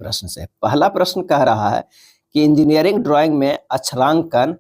प्रश्न से। पहला प्रश्न कह रहा है कि इंजीनियरिंग ड्राइंग में अक्षरांकन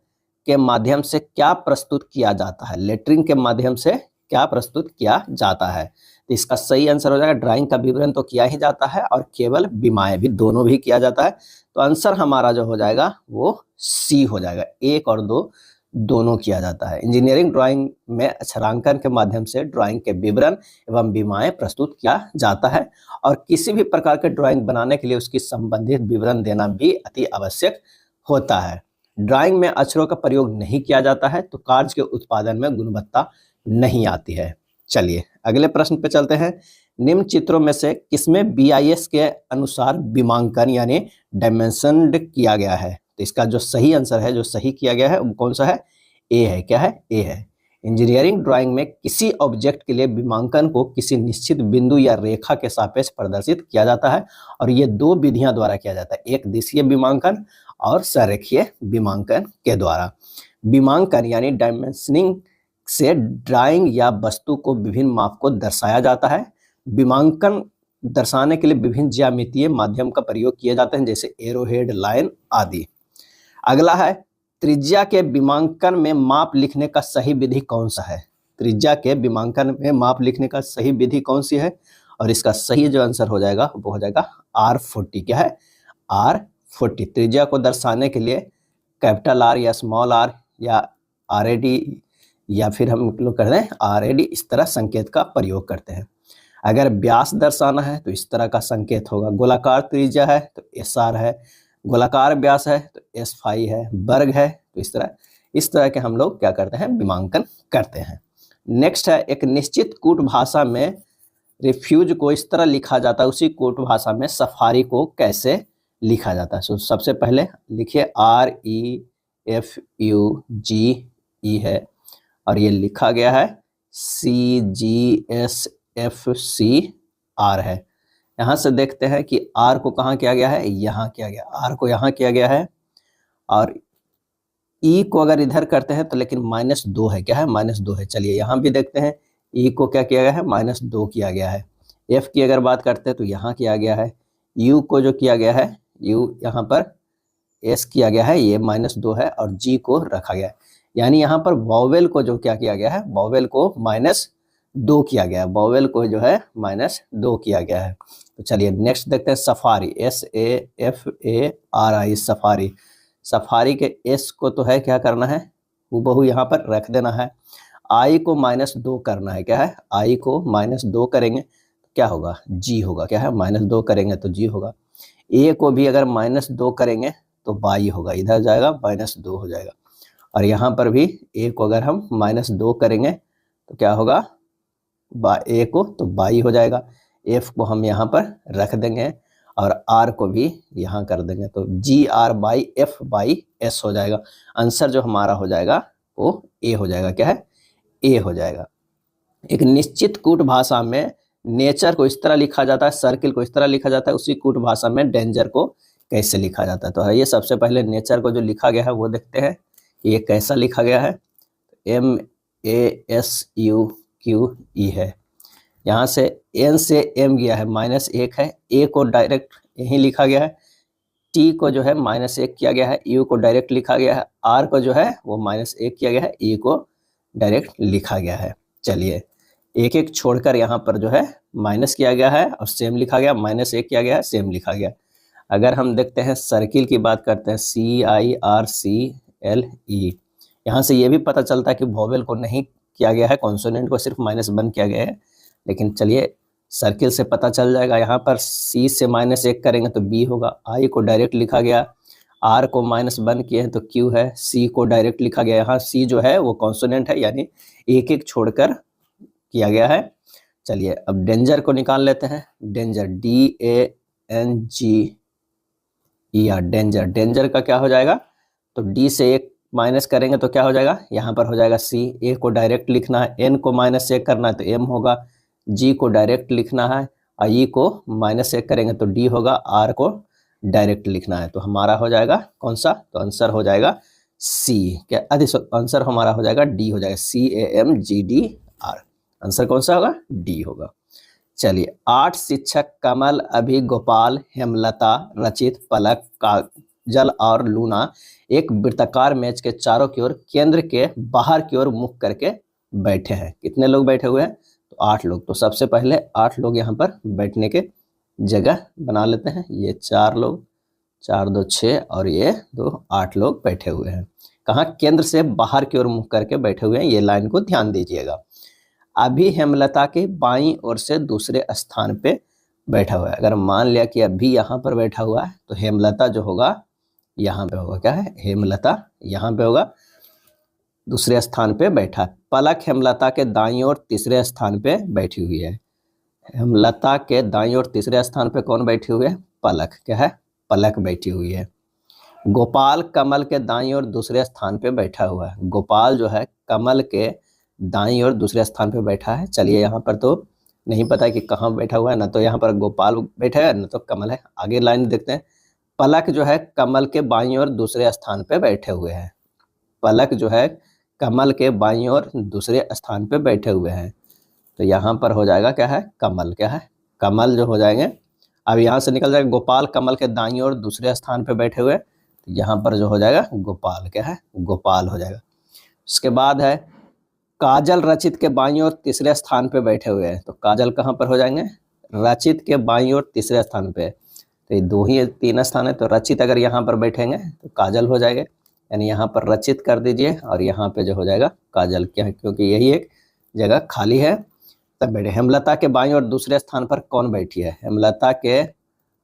के माध्यम से क्या प्रस्तुत किया जाता है, लेटरिंग के माध्यम से क्या प्रस्तुत किया जाता है। तो इसका सही आंसर हो जाएगा, ड्राइंग का विवरण तो किया ही जाता है और केवल विमाएं भी, दोनों भी किया जाता है। तो आंसर हमारा जो हो जाएगा वो सी हो जाएगा, 1 और 2 दोनों किया जाता है। इंजीनियरिंग ड्राइंग में अक्षरांकन के माध्यम से ड्राइंग के विवरण एवं विमाएं प्रस्तुत किया जाता है और किसी भी प्रकार के ड्राइंग बनाने के लिए उसकी संबंधित विवरण देना भी अति आवश्यक होता है। ड्राइंग में अक्षरों का प्रयोग नहीं किया जाता है तो कार्य के उत्पादन में गुणवत्ता नहीं आती है। चलिए अगले प्रश्न पे चलते हैं। निम्न चित्रों में से किसमें BIS के अनुसार विमांकन यानी डायमेंशनड किया गया है। तो इसका जो सही आंसर है, जो सही किया गया है वो कौन सा है, ए है। क्या है, ए है। इंजीनियरिंग ड्राइंग में किसी ऑब्जेक्ट के लिए विमांकन को किसी निश्चित बिंदु या रेखा के सापेक्ष प्रदर्शित किया जाता है और ये 2 विधियां द्वारा किया जाता है, एक दिशीय विमांकन और संरेखीय विमांकन के द्वारा। विमांकन यानी डायमेंशनिंग से ड्राइंग या वस्तु को विभिन्न माप को दर्शाया जाता है। विमांकन दर्शाने के लिए विभिन्न ज्यामितीय माध्यम का प्रयोग किए जाते हैं जैसे एरोहेड, लाइन आदि। अगला है, त्रिज्या के विमांकन में माप लिखने का सही विधि कौन सा है। त्रिज्या के विमांकन में माप लिखने का सही विधि कौन सी है, और इसका सही जो आंसर हो जाएगा वो हो जाएगा R40। क्या है, R40। त्रिज्या को दर्शाने के लिए कैपिटल R या स्मॉल r या RAD या फिर हम लोग करते हैं RAD, इस तरह संकेत का प्रयोग करते हैं। अगर व्यास दर्शाना है तो इस तरह का संकेत होगा। गोलाकार त्रिज्या है तो SR है, गोलाकार व्यास है तो S5 है, वर्ग है तो इस तरह के हम लोग क्या करते हैं, विमांकन करते हैं। नेक्स्ट है, एक निश्चित कूट भाषा में रिफ्यूज को इस तरह लिखा जाता है, उसी कूट भाषा में सफारी को कैसे लिखा जाता है। सबसे पहले लिखिए REFUGE है और ये लिखा गया है CGSFCR है। यहाँ से देखते हैं कि R को कहाँ किया गया है, यहाँ किया गया, R को यहाँ किया गया है और E को अगर इधर करते हैं तो लेकिन -2 है। क्या है, -2 है। चलिए यहाँ भी देखते हैं, E को क्या किया गया है, -2 किया गया है। F की अगर बात करते हैं तो यहाँ किया गया है। U को जो किया गया है, U यहाँ पर S किया गया है, ये -2 है और G को रखा गया है। यानी यहाँ पर वॉवेल को जो क्या किया गया है, वॉवेल को -2 किया गया है, वॉवेल को जो है -2 किया गया है। तो चलिए नेक्स्ट देखते हैं, सफारी, SAFARI, सफारी। सफारी के S को तो है क्या करना है, हूबहू यहाँ पर रख देना है। I को -2 करना है। क्या है, I को -2 करेंगे तो क्या होगा, G होगा। क्या है, -2 करेंगे तो G होगा। A को भी अगर -2 करेंगे तो Y होगा, इधर जाएगा -2 हो जाएगा। और यहाँ पर भी A को अगर हम -2 करेंगे तो क्या होगा, A को तो Y हो जाएगा। F को हम यहाँ पर रख देंगे और R को भी यहाँ कर देंगे तो GR/F/S हो जाएगा। आंसर जो हमारा हो जाएगा वो A हो जाएगा। क्या है, A हो जाएगा। एक निश्चित कूट भाषा में नेचर को इस तरह लिखा जाता है, सर्किल को इस तरह लिखा जाता है, उसी कूट भाषा में डेंजर को कैसे लिखा जाता है। तो ये सबसे पहले नेचर को जो लिखा गया है वो देखते हैं ये कैसा लिखा गया है। MASUQE है, यहाँ से N से M गया है, -1 है। A को डायरेक्ट यहीं लिखा गया है, T को जो है -1 किया गया है, U को डायरेक्ट लिखा गया है, R को जो है वो -1 किया गया है, E को डायरेक्ट लिखा गया है। चलिए एक एक छोड़कर यहाँ पर जो है माइनस किया गया है और सेम लिखा गया, -1 किया गया है, सेम लिखा गया। अगर हम देखते हैं सर्किल की बात करते हैं, CIRCLE, यहाँ से ये भी पता चलता है कि वोवेल को नहीं किया गया है, कॉन्सोनेंट को सिर्फ -1 किया गया है। लेकिन चलिए सर्किल से पता चल जाएगा, यहाँ पर C से -1 करेंगे तो B होगा, I को डायरेक्ट लिखा गया, R को -1 किए हैं तो Q है, C को डायरेक्ट लिखा गया, यहाँ C जो है वो कॉन्सोनेंट है यानी एक एक छोड़कर किया गया है। चलिए अब डेंजर को निकाल लेते हैं, डेंजर DANGER, डेंजर। डेंजर का क्या हो जाएगा, तो D से 1 माइनस करेंगे तो क्या हो जाएगा, यहाँ पर हो जाएगा C। A को डायरेक्ट लिखना है, N को -1 करना है तो M होगा, G को डायरेक्ट लिखना है, E को -1 करेंगे तो D होगा, R को डायरेक्ट लिखना है तो हमारा हो जाएगा कौन सा, तो आंसर हो जाएगा C। क्या आंसर हमारा हो जाएगा D हो जाएगा, CAMGDR। आंसर कौन सा होगा, D होगा। चलिए 8 शिक्षक कमल, अभि, गोपाल, हेमलता, रचित, पलक, काजल और लूना एक वृत्ताकार मेज के चारों की ओर केंद्र के बाहर की ओर मुख करके बैठे हैं। कितने लोग बैठे हुए हैं? तो 8 लोग। तो सबसे पहले 8 लोग यहाँ पर बैठने के जगह बना लेते हैं। ये 4 लोग, 4 2 6 और ये 2 8 लोग बैठे हुए हैं। कहाँ? केंद्र से बाहर की ओर मुख करके बैठे हुए हैं। ये लाइन को ध्यान दीजिएगा। अभी हेमलता के बाईं ओर से दूसरे स्थान पे बैठा हुआ है। अगर मान लिया कि अभी यहाँ पर बैठा हुआ है तो हेमलता जो होगा यहाँ पे होगा। क्या है? हेमलता यहाँ पे होगा, दूसरे स्थान पे बैठा। पलक हेमलता के दाईं ओर तीसरे स्थान पे बैठी हुई है। हेमलता के दाईं ओर तीसरे स्थान पे कौन बैठी हुई है? पलक। क्या है? पलक बैठी हुई है। गोपाल कमल के दाईं ओर दूसरे स्थान पे बैठा हुआ है। गोपाल जो है कमल के दाईं ओर दूसरे स्थान पे बैठा है। चलिए यहाँ पर तो नहीं पता है कि कहाँ बैठा हुआ है, ना तो यहाँ पर गोपाल बैठा है ना तो कमल है। आगे लाइन देखते हैं। पलक जो है कमल के बाईं ओर दूसरे स्थान पे बैठे हुए हैं। पलक जो है कमल के बाईं ओर दूसरे स्थान पे बैठे हुए हैं। तो यहाँ पर हो जाएगा क्या है? कमल। क्या है? कमल जो हो जाएंगे। अब यहाँ से निकल जाएगा गोपाल कमल के दाईं ओर दूसरे स्थान पे बैठे हुए। तो यहाँ पर जो हो जाएगा गोपाल। क्या है? गोपाल हो जाएगा। उसके बाद है काजल रचित के बाईं ओर तीसरे स्थान पे बैठे हुए हैं। तो काजल कहाँ पर हो जाएंगे? रचित के बाईं ओर तीसरे स्थान पे। तो ये 2 ही 3 स्थान है, तो रचित अगर यहाँ पर बैठेंगे तो काजल हो जाएगा। यानी यहाँ पर रचित कर दीजिए और यहाँ पे जो हो जाएगा काजल। क्या है? क्योंकि यही एक जगह खाली है तब बैठे। हेमलता के बाईं ओर दूसरे स्थान पर कौन बैठी है? हेमलता के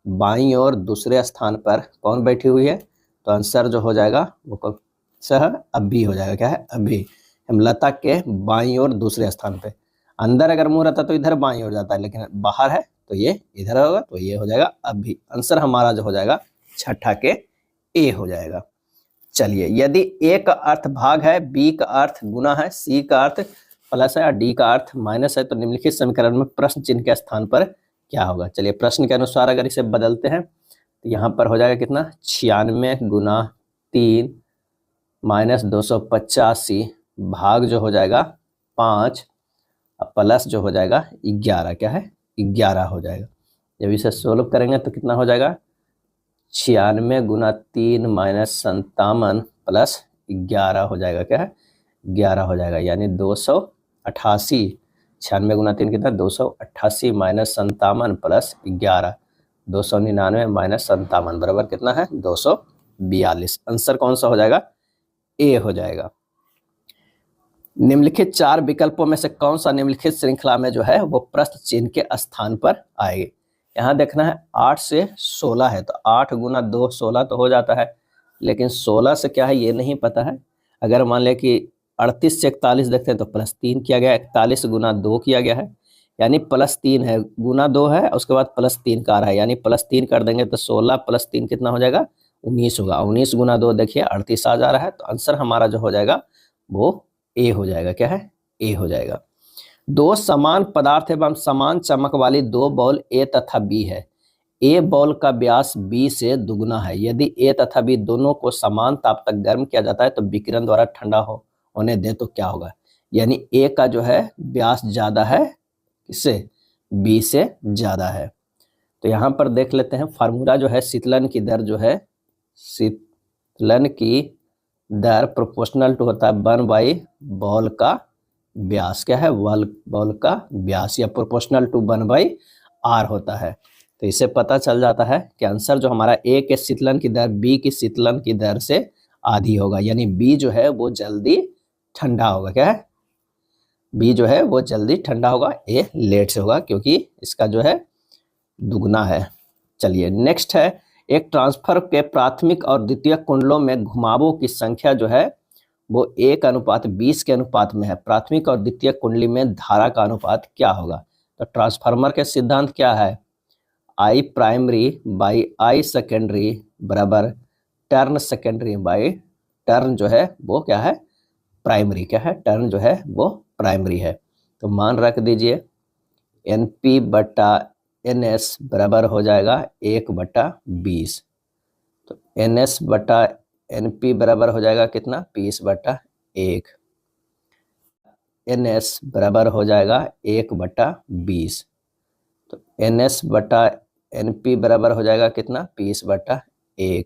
बाईं ओर दूसरे स्थान पर कौन बैठी हुई है? तो आंसर जो हो जाएगा वो कौन सा है? अभी हो जाएगा। क्या है? अभी। हेमलता के बाईं ओर दूसरे स्थान पे। अंदर अगर मुंह रहता तो इधर बाईं ओर जाता है, लेकिन बाहर है तो ये इधर होगा, तो ये हो जाएगा अभी। आंसर हमारा जो हो जाएगा छठा के ए हो जाएगा। चलिए यदि ए का अर्थ भाग है, बी का अर्थ गुना है, सी का अर्थ प्लस है और डी का अर्थ माइनस है, तो निम्नलिखित समीकरण में प्रश्न चिन्ह के स्थान पर क्या होगा? चलिए प्रश्न के अनुसार अगर इसे बदलते हैं तो यहाँ पर हो जाएगा कितना? 96 गुना 3 माइनस 285 भाग जो हो जाएगा 5 प्लस जो हो जाएगा 11। क्या है? 11 हो जाएगा। जब इसे सोल्व करेंगे तो कितना हो जाएगा? 96 गुना 3 माइनस 57 प्लस 11 हो जाएगा। क्या है? 11 हो जाएगा, यानी 288। 96 गुना 3 कितना? 288 माइनस 57 प्लस 11, 299 माइनस 57 बराबर कितना है? 242। आंसर कौन सा हो जाएगा? ए हो जाएगा। निम्नलिखित 4 विकल्पों में से कौन सा निम्नलिखित श्रृंखला में जो है वो प्रश्न चिन्ह के स्थान पर आएगी? यहाँ देखना है 8 से 16 है, तो 8 गुना 2 16 तो हो जाता है, लेकिन 16 से क्या है ये नहीं पता है। अगर मान लें कि 38 से 41 देखते हैं तो +3 किया गया है, 41 गुना 2 किया गया है, यानी +3 है, गुना 2 है, उसके बाद +3 का आ रहा है, यानी +3 कर देंगे तो 16 + 3 कितना हो जाएगा? 19 होगा। 19 गुना 2 देखिए 38 आ जा रहा है, तो आंसर हमारा जो हो जाएगा वो ए हो जाएगा। क्या है? ए हो जाएगा। 2 समान पदार्थ एवं समान चमक वाली 2 बॉल ए तथा बी है। ए बॉल का व्यास बी से दुगना है। यदि ए तथा बी दोनों को समान ताप तक गर्म किया जाता है तो विकिरण द्वारा ठंडा होने दे तो क्या होगा? यानी ए का जो है व्यास ज्यादा है, किससे? बी से ज्यादा है। तो यहाँ पर देख लेते हैं फार्मूला जो है, शीतलन की दर जो है, शीतलन की दर प्रोपोर्शनल टू होता है 1 बॉल का व्यास। क्या है? बॉल का व्यास, या प्रोपोर्शनल टू 1/r होता है। तो इससे पता चल जाता है कि आंसर जो हमारा ए के शीतलन की दर बी की शीतलन की दर से आधी होगा, यानी बी जो है वो जल्दी ठंडा होगा। क्या है? बी जो है वो जल्दी ठंडा होगा, ए लेट से होगा, क्योंकि इसका जो है दुगना है। चलिए नेक्स्ट है, एक ट्रांसफर के प्राथमिक और द्वितीयक कुंडलों में घुमावों की संख्या जो है वो 1:20 के अनुपात में है। प्राथमिक और द्वितीयक कुंडली में धारा का अनुपात क्या होगा? तो ट्रांसफार्मर के सिद्धांत क्या है? I primary by I secondary बराबर टर्न सेकेंडरी बाई टर्न जो है वो क्या है? प्राइमरी। क्या है? टर्न जो है वो प्राइमरी है। तो मान रख दीजिए NP बटा NS बराबर हो जाएगा 1/20। तो NS बटा NP बराबर हो जाएगा कितना? 20/1। NS बराबर हो जाएगा 1/20। NS बटा NP बराबर हो जाएगा कितना, P/1,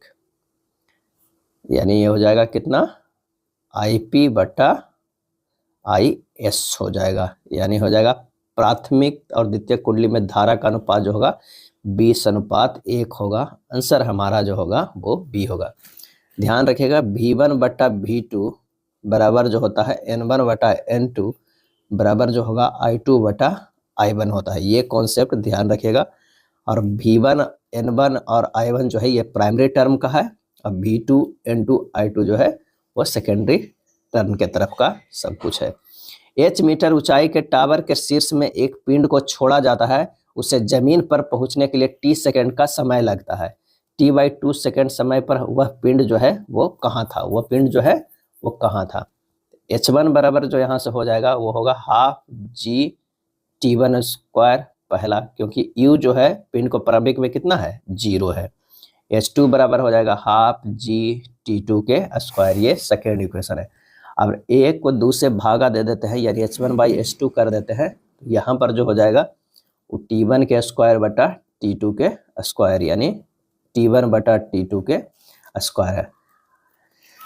यानी ये हो जाएगा कितना, IP बटा IS हो जाएगा, यानी हो जाएगा प्राथमिक और द्वितीयक कुंडली में धारा का अनुपात जो होगा 20:1 होगा। आंसर हमारा जो होगा वो B होगा। ध्यान रखिएगा V1 बटा V2 बराबर जो होता है N1 बटा N2 बराबर जो होगा I2 बटा I1 होता है। ये कॉन्सेप्ट ध्यान रखिएगा। और V1 N1 और I1 जो है ये प्राइमरी टर्म का है, और V2 N2 I2 जो है वो सेकेंडरी टर्म के तरफ का सब कुछ है। H मीटर ऊंचाई के टावर के शीर्ष में एक पिंड को छोड़ा जाता है, उसे जमीन पर पहुंचने के लिए T सेकंड का समय लगता है। T/2 सेकंड समय पर वह पिंड जो है वो कहाँ था, वह पिंड जो है वो कहाँ था। H1 बराबर जो यहाँ से हो जाएगा वो होगा हाफ G T1² पहला, क्योंकि U जो है पिंड को प्रारंभिक में कितना है, 0 है। H2 बराबर हो जाएगा हाफ G T2², ये सेकेंड इक्वेशन है। अब एक को 2 से भागा दे देते हैं, यानी H1/H2 कर देते हैं, यहाँ पर जो हो जाएगा वो T1² बटा T2², यानी T1 बटा T2² है।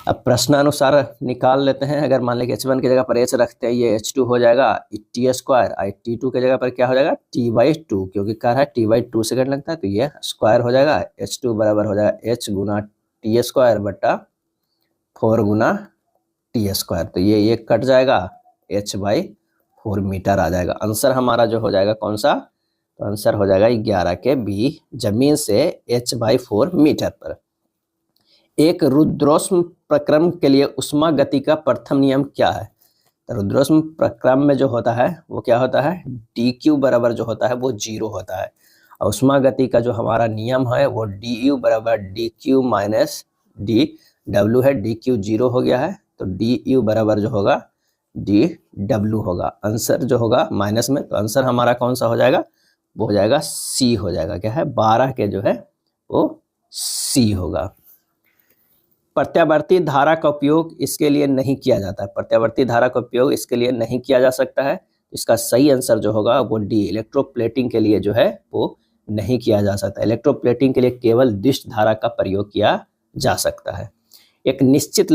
अब प्रश्नानुसार निकाल लेते हैं। अगर मान लें कि H1 की जगह पर H रखते हैं, ये H2 हो जाएगा T², T2 की जगह पर क्या हो जाएगा T/2, क्योंकि कह रहा है T/2 सेकंड लगता है, तो ये स्क्वायर हो जाएगा। H2 बराबर हो जाएगा H गुना T² बटा 4 गुना T², तो ये कट जाएगा, H/4 मीटर आ जाएगा। आंसर हमारा जो हो जाएगा कौन सा, तो आंसर हो जाएगा 11 के B, जमीन से H/4 मीटर पर। एक रुद्रोष्म प्रक्रम के लिए उष्मा गति का प्रथम नियम क्या है। तो रुद्रोष्म प्रक्रम में जो होता है वो क्या होता है, dq बराबर जो होता है वो 0 होता है, और उष्मा गति का जो हमारा नियम है वो du बराबर dq माइनस dw है। dq 0 हो गया है, तो du बराबर जो होगा dw होगा। आंसर जो होगा माइनस में, तो आंसर हमारा कौन सा हो जाएगा, वो हो जाएगा C हो जाएगा। क्या है, 12 के जो है वो C होगा। प्रत्यावर्ती धारा का उपयोग इसके लिए नहीं किया जाता है। प्रत्यावर्ती धारा का उपयोग इसके लिए नहीं किया जा सकता है। इसका सही आंसर जो होगा वो D, इलेक्ट्रोप्लेटिंग के लिए जो है वो नहीं किया जा सकता। इलेक्ट्रोप्लेटिंग के लिए केवल दिष्ट धारा का प्रयोग किया जा सकता है। एक निश्चित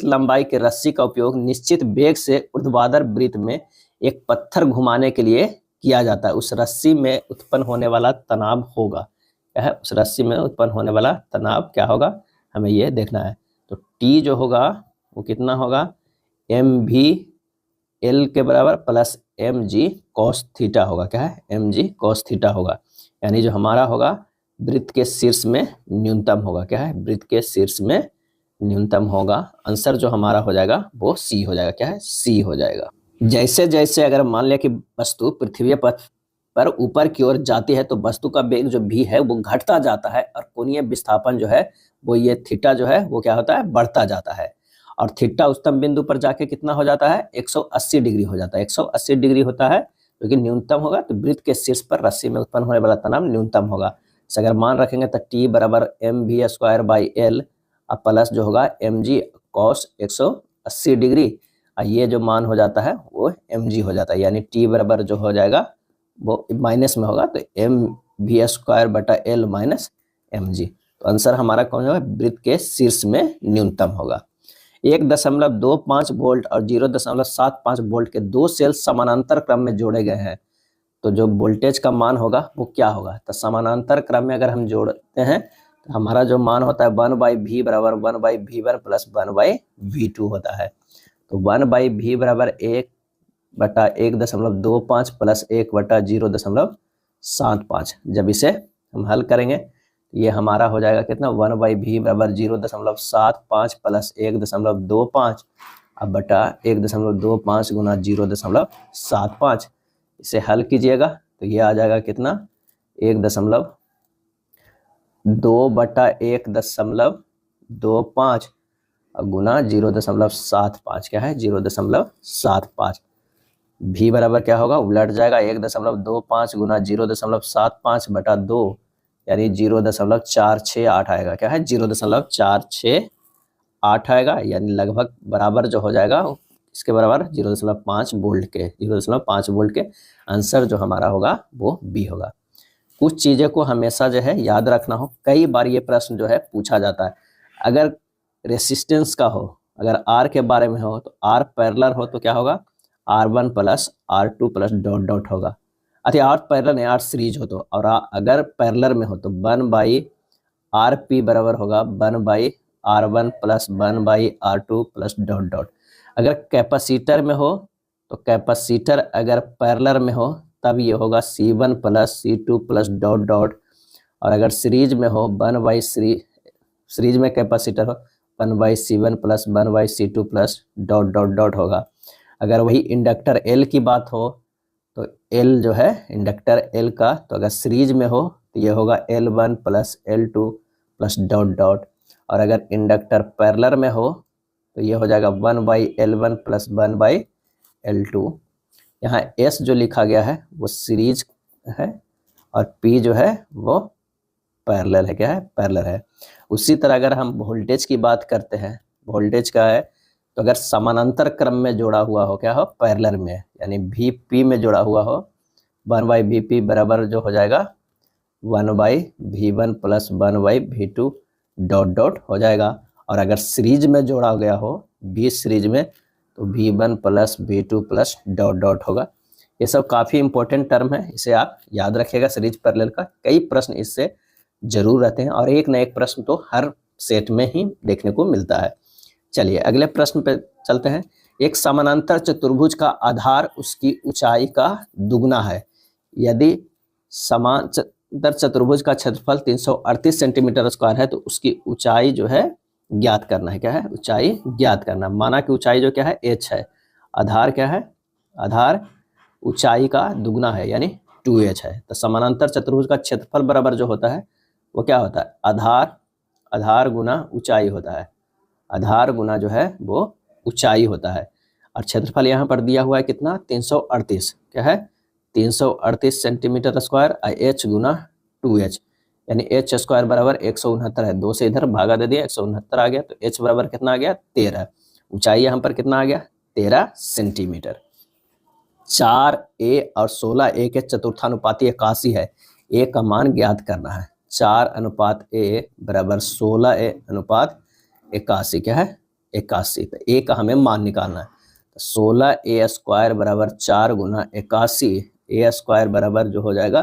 लंबाई के रस्सी का उपयोग निश्चित वेग से ऊर्ध्वाधर वृत्त में एक पत्थर घुमाने के लिए किया जाता है। उस रस्सी में उत्पन्न होने वाला तनाव होगा, क्या है, उस रस्सी में उत्पन्न होने वाला तनाव क्या होगा, हमें ये देखना है। तो T जो होगा वो कितना होगा, mv/L के बराबर प्लस mg cos थीटा होगा। क्या है, mg cos थीटा होगा, यानी जो हमारा होगा वृत्त के शीर्ष में न्यूनतम होगा। क्या है, वृत्त के शीर्ष में न्यूनतम होगा। आंसर जो हमारा हो जाएगा वो C हो जाएगा। क्या है, C हो जाएगा। जैसे जैसे अगर मान लिया कि वस्तु पृथ्वी पथ पर ऊपर की ओर जाती है तो वस्तु का वेग जो v है वो घटता जाता है, और कोणीय विस्थापन जो है वो ये थीटा जो है वो क्या होता है, बढ़ता जाता है। और थीटा उच्चतम बिंदु पर जाके कितना हो जाता है, 180 डिग्री हो जाता है। 180 डिग्री होता है क्योंकि न्यूनतम होगा, तो वृत्त के शीर्ष पर रस्सी में उत्पन्न होने वाला तनाव न्यूनतम होगा। इसे अगर मान रखेंगे तो T बराबर mv²/L प्लस जो होगा mg cos 180 डिग्री, और ये जो मान हो जाता है वो mg हो जाता है, यानी T बराबर जो हो जाएगा वो माइनस में होगा, तो mv²/L माइनस mg। तो आंसर हमारा कौन होगा, वृत्त के शीर्ष में न्यूनतम होगा। 1.25 वोल्ट और 0.75 वोल्ट के दो सेल समानांतर क्रम में जोड़े गए हैं, तो जो वोल्टेज का मान होगा वो क्या होगा। तो समानांतर क्रम में अगर हम जोड़ते हैं तो हमारा जो मान होता है 1/v बराबर 1/v1 प्लस 1/v2 होता है। तो 1/v बराबर 1/1.25 प्लस 1/0.75। जब इसे हम हल करेंगे ये हमारा हो जाएगा कितना, 1/v बराबर 0.75 प्लस 1.25 अब बटा 1.25 गुना 0.75। इसे हल कीजिएगा तो ये आ जाएगा कितना, 1.2 बटा 1.25 गुना 0.75। क्या है, 0.75। v बराबर क्या होगा, उलट जाएगा, 1.25 गुना 0.75 बटा 2, यानी 0.468 आएगा। क्या है, 0.468 आएगा, यानी लगभग बराबर जो हो जाएगा इसके बराबर 0.5 वोल्ट के 0.5 वोल्ट के आंसर जो हमारा होगा वो बी होगा। कुछ चीज़ें को हमेशा जो है याद रखना हो, कई बार ये प्रश्न जो है पूछा जाता है। अगर रेसिस्टेंस का हो, अगर आर के बारे में हो तो आर पैरेलल हो तो क्या होगा, R1 plus R2 plus dot dot होगा। अच्छा आर पैरेलल नहीं, आर सीरीज हो तो, और अगर पैरेलल में हो तो 1/RP बराबर होगा 1/R1 plus 1/R2 plus dot dot. अगर कैपेसिटर में हो तो कैपेसिटर अगर पैरेलल में हो तब ये होगा C1 plus C2 plus dot dot. और अगर सीरीज में हो सीरीज में कैपेसिटर हो 1/C1 plus 1/C2 plus dot dot dot होगा। अगर वही इंडक्टर L की बात हो तो L जो है इंडक्टर L का, तो अगर सीरीज में हो तो ये होगा L1 plus L2 plus dot dot. और अगर इंडक्टर पैरेलल में हो तो ये हो जाएगा 1/L1 प्लस 1/L2। यहाँ S जो लिखा गया है वो सीरीज है और P जो है वो पैरेलल है, क्या है, पैरेलल है। उसी तरह अगर हम वोल्टेज की बात करते हैं, वोल्टेज का है तो अगर समानांतर क्रम में जोड़ा हुआ हो, क्या हो, पैरेलल में, यानी VP में जोड़ा हुआ हो 1/VP बराबर जो हो जाएगा 1/V1 plus 1/V2 dot dot हो जाएगा। और अगर सीरीज में जोड़ा गया हो V सीरीज में तो V1 plus V2 plus dot dot होगा। ये सब काफ़ी इंपॉर्टेंट टर्म है, इसे आप याद रखिएगा। सीरीज पैरेलल का कई प्रश्न इससे जरूर रहते हैं और एक न एक प्रश्न तो हर सेट में ही देखने को मिलता है। चलिए अगले प्रश्न पे चलते हैं। एक समानांतर चतुर्भुज का आधार उसकी ऊंचाई का दुगना है। यदि समांतर चतुर्भुज का क्षेत्रफल 338 सेंटीमीटर स्क्वायर है तो उसकी ऊंचाई जो है ज्ञात करना है। क्या है, ऊंचाई ज्ञात करना। माना कि ऊंचाई जो क्या है h है, आधार क्या है, आधार ऊंचाई का दुगना है यानी 2h है। तो समानांतर चतुर्भुज का क्षेत्रफल बराबर जो होता है वो क्या होता है, आधार गुना ऊंचाई होता है। आधार गुना जो है वो ऊंचाई होता है। और क्षेत्रफल यहाँ पर दिया हुआ है कितना, 338, क्या है, 338 सेंटीमीटर स्क्वायर। h गुना 2h यानी h स्क्वायर बराबर 169 है। 2 से इधर भागा दे दिया, 169 आ गया। तो h बराबर कितना आ गया, 13। ऊंचाई यहाँ पर कितना आ गया, 13 सेंटीमीटर। 4a और 16a के चतुर्थानुपाती 81 है। a का मान ज्ञात करना है। 4:a बराबर 16a अनुपात 81, क्या है, 81। तो a का हमें मान निकालना है। तो 16a स्क्वायर बराबर 4 गुना 81, a स्क्वायर बराबर जो हो जाएगा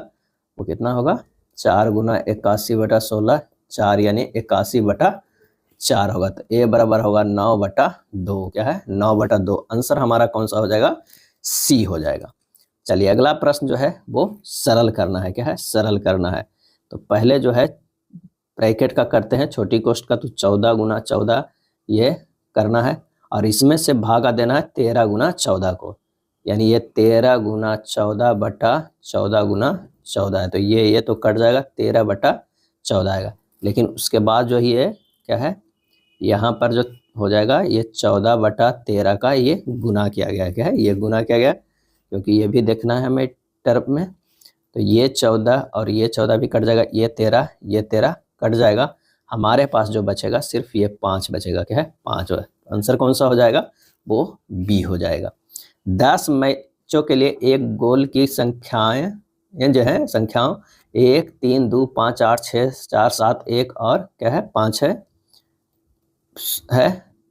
वो कितना होगा, 4 गुना 81 बटा 16, 4 यानी 81 बटा 4 होगा। तो a बराबर होगा 9/2, क्या है, 9/2। आंसर हमारा कौन सा हो जाएगा, सी हो जाएगा। चलिए अगला प्रश्न जो है वो सरल करना है। क्या है, सरल करना है। तो पहले जो है ब्रैकेट का करते हैं, छोटी कोष्ठ का, तो 14 गुना 14 ये करना है और इसमें से भागा देना है 13 गुना 14 को, यानी ये 13 गुना 14 बटा 14 गुना 14 है। तो ये तो कट जाएगा, 13/14 आएगा। लेकिन उसके बाद जो ये क्या है, यहाँ पर जो हो जाएगा ये 14/13 का ये गुना किया गया। क्या है, ये गुना किया गया, क्योंकि ये भी देखना है हमें टर्म में। तो ये 14 और ये 14 भी कट जाएगा, ये 13 कट जाएगा। हमारे पास जो बचेगा सिर्फ ये 5 बचेगा। क्या है, 5 है। आंसर कौन सा हो जाएगा, वो बी हो जाएगा। 10 मैचों के लिए एक गोल की संख्याएं जो है, संख्याओं 1 3 2 5 8 6 4 7 1 और क्या है 5 है।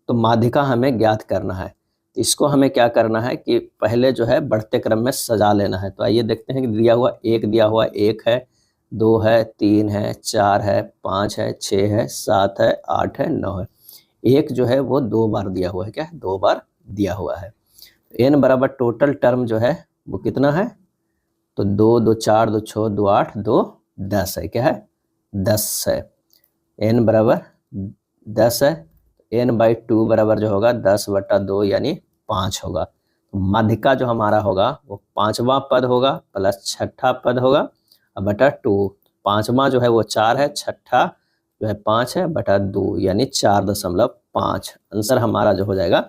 तो माध्यिका हमें ज्ञात करना है। तो इसको हमें क्या करना है कि पहले जो है बढ़ते क्रम में सजा लेना है। तो आइए देखते हैं कि दिया हुआ 1 है, 2 है, 3 है, 4 है, 5 है, 6 है, 7 है, 8 है, 9 है। 1 जो है वो 2 बार दिया हुआ है। क्या है, 2 बार दिया हुआ है। n बराबर टोटल टर्म जो है वो कितना है, तो 2 2 4 2 6 2 8 2 10 है। क्या है, 10 है। n बराबर 10 है। n/2 बराबर जो होगा 10/2 यानी 5 होगा। माध्यिका जो हमारा होगा वो 5वां पद होगा प्लस 6ठा पद होगा और बटा 2। 5वां जो है वो 4 है, 6ठा जो है 5 है बटा 2 यानी 4.5। आंसर हमारा जो हो जाएगा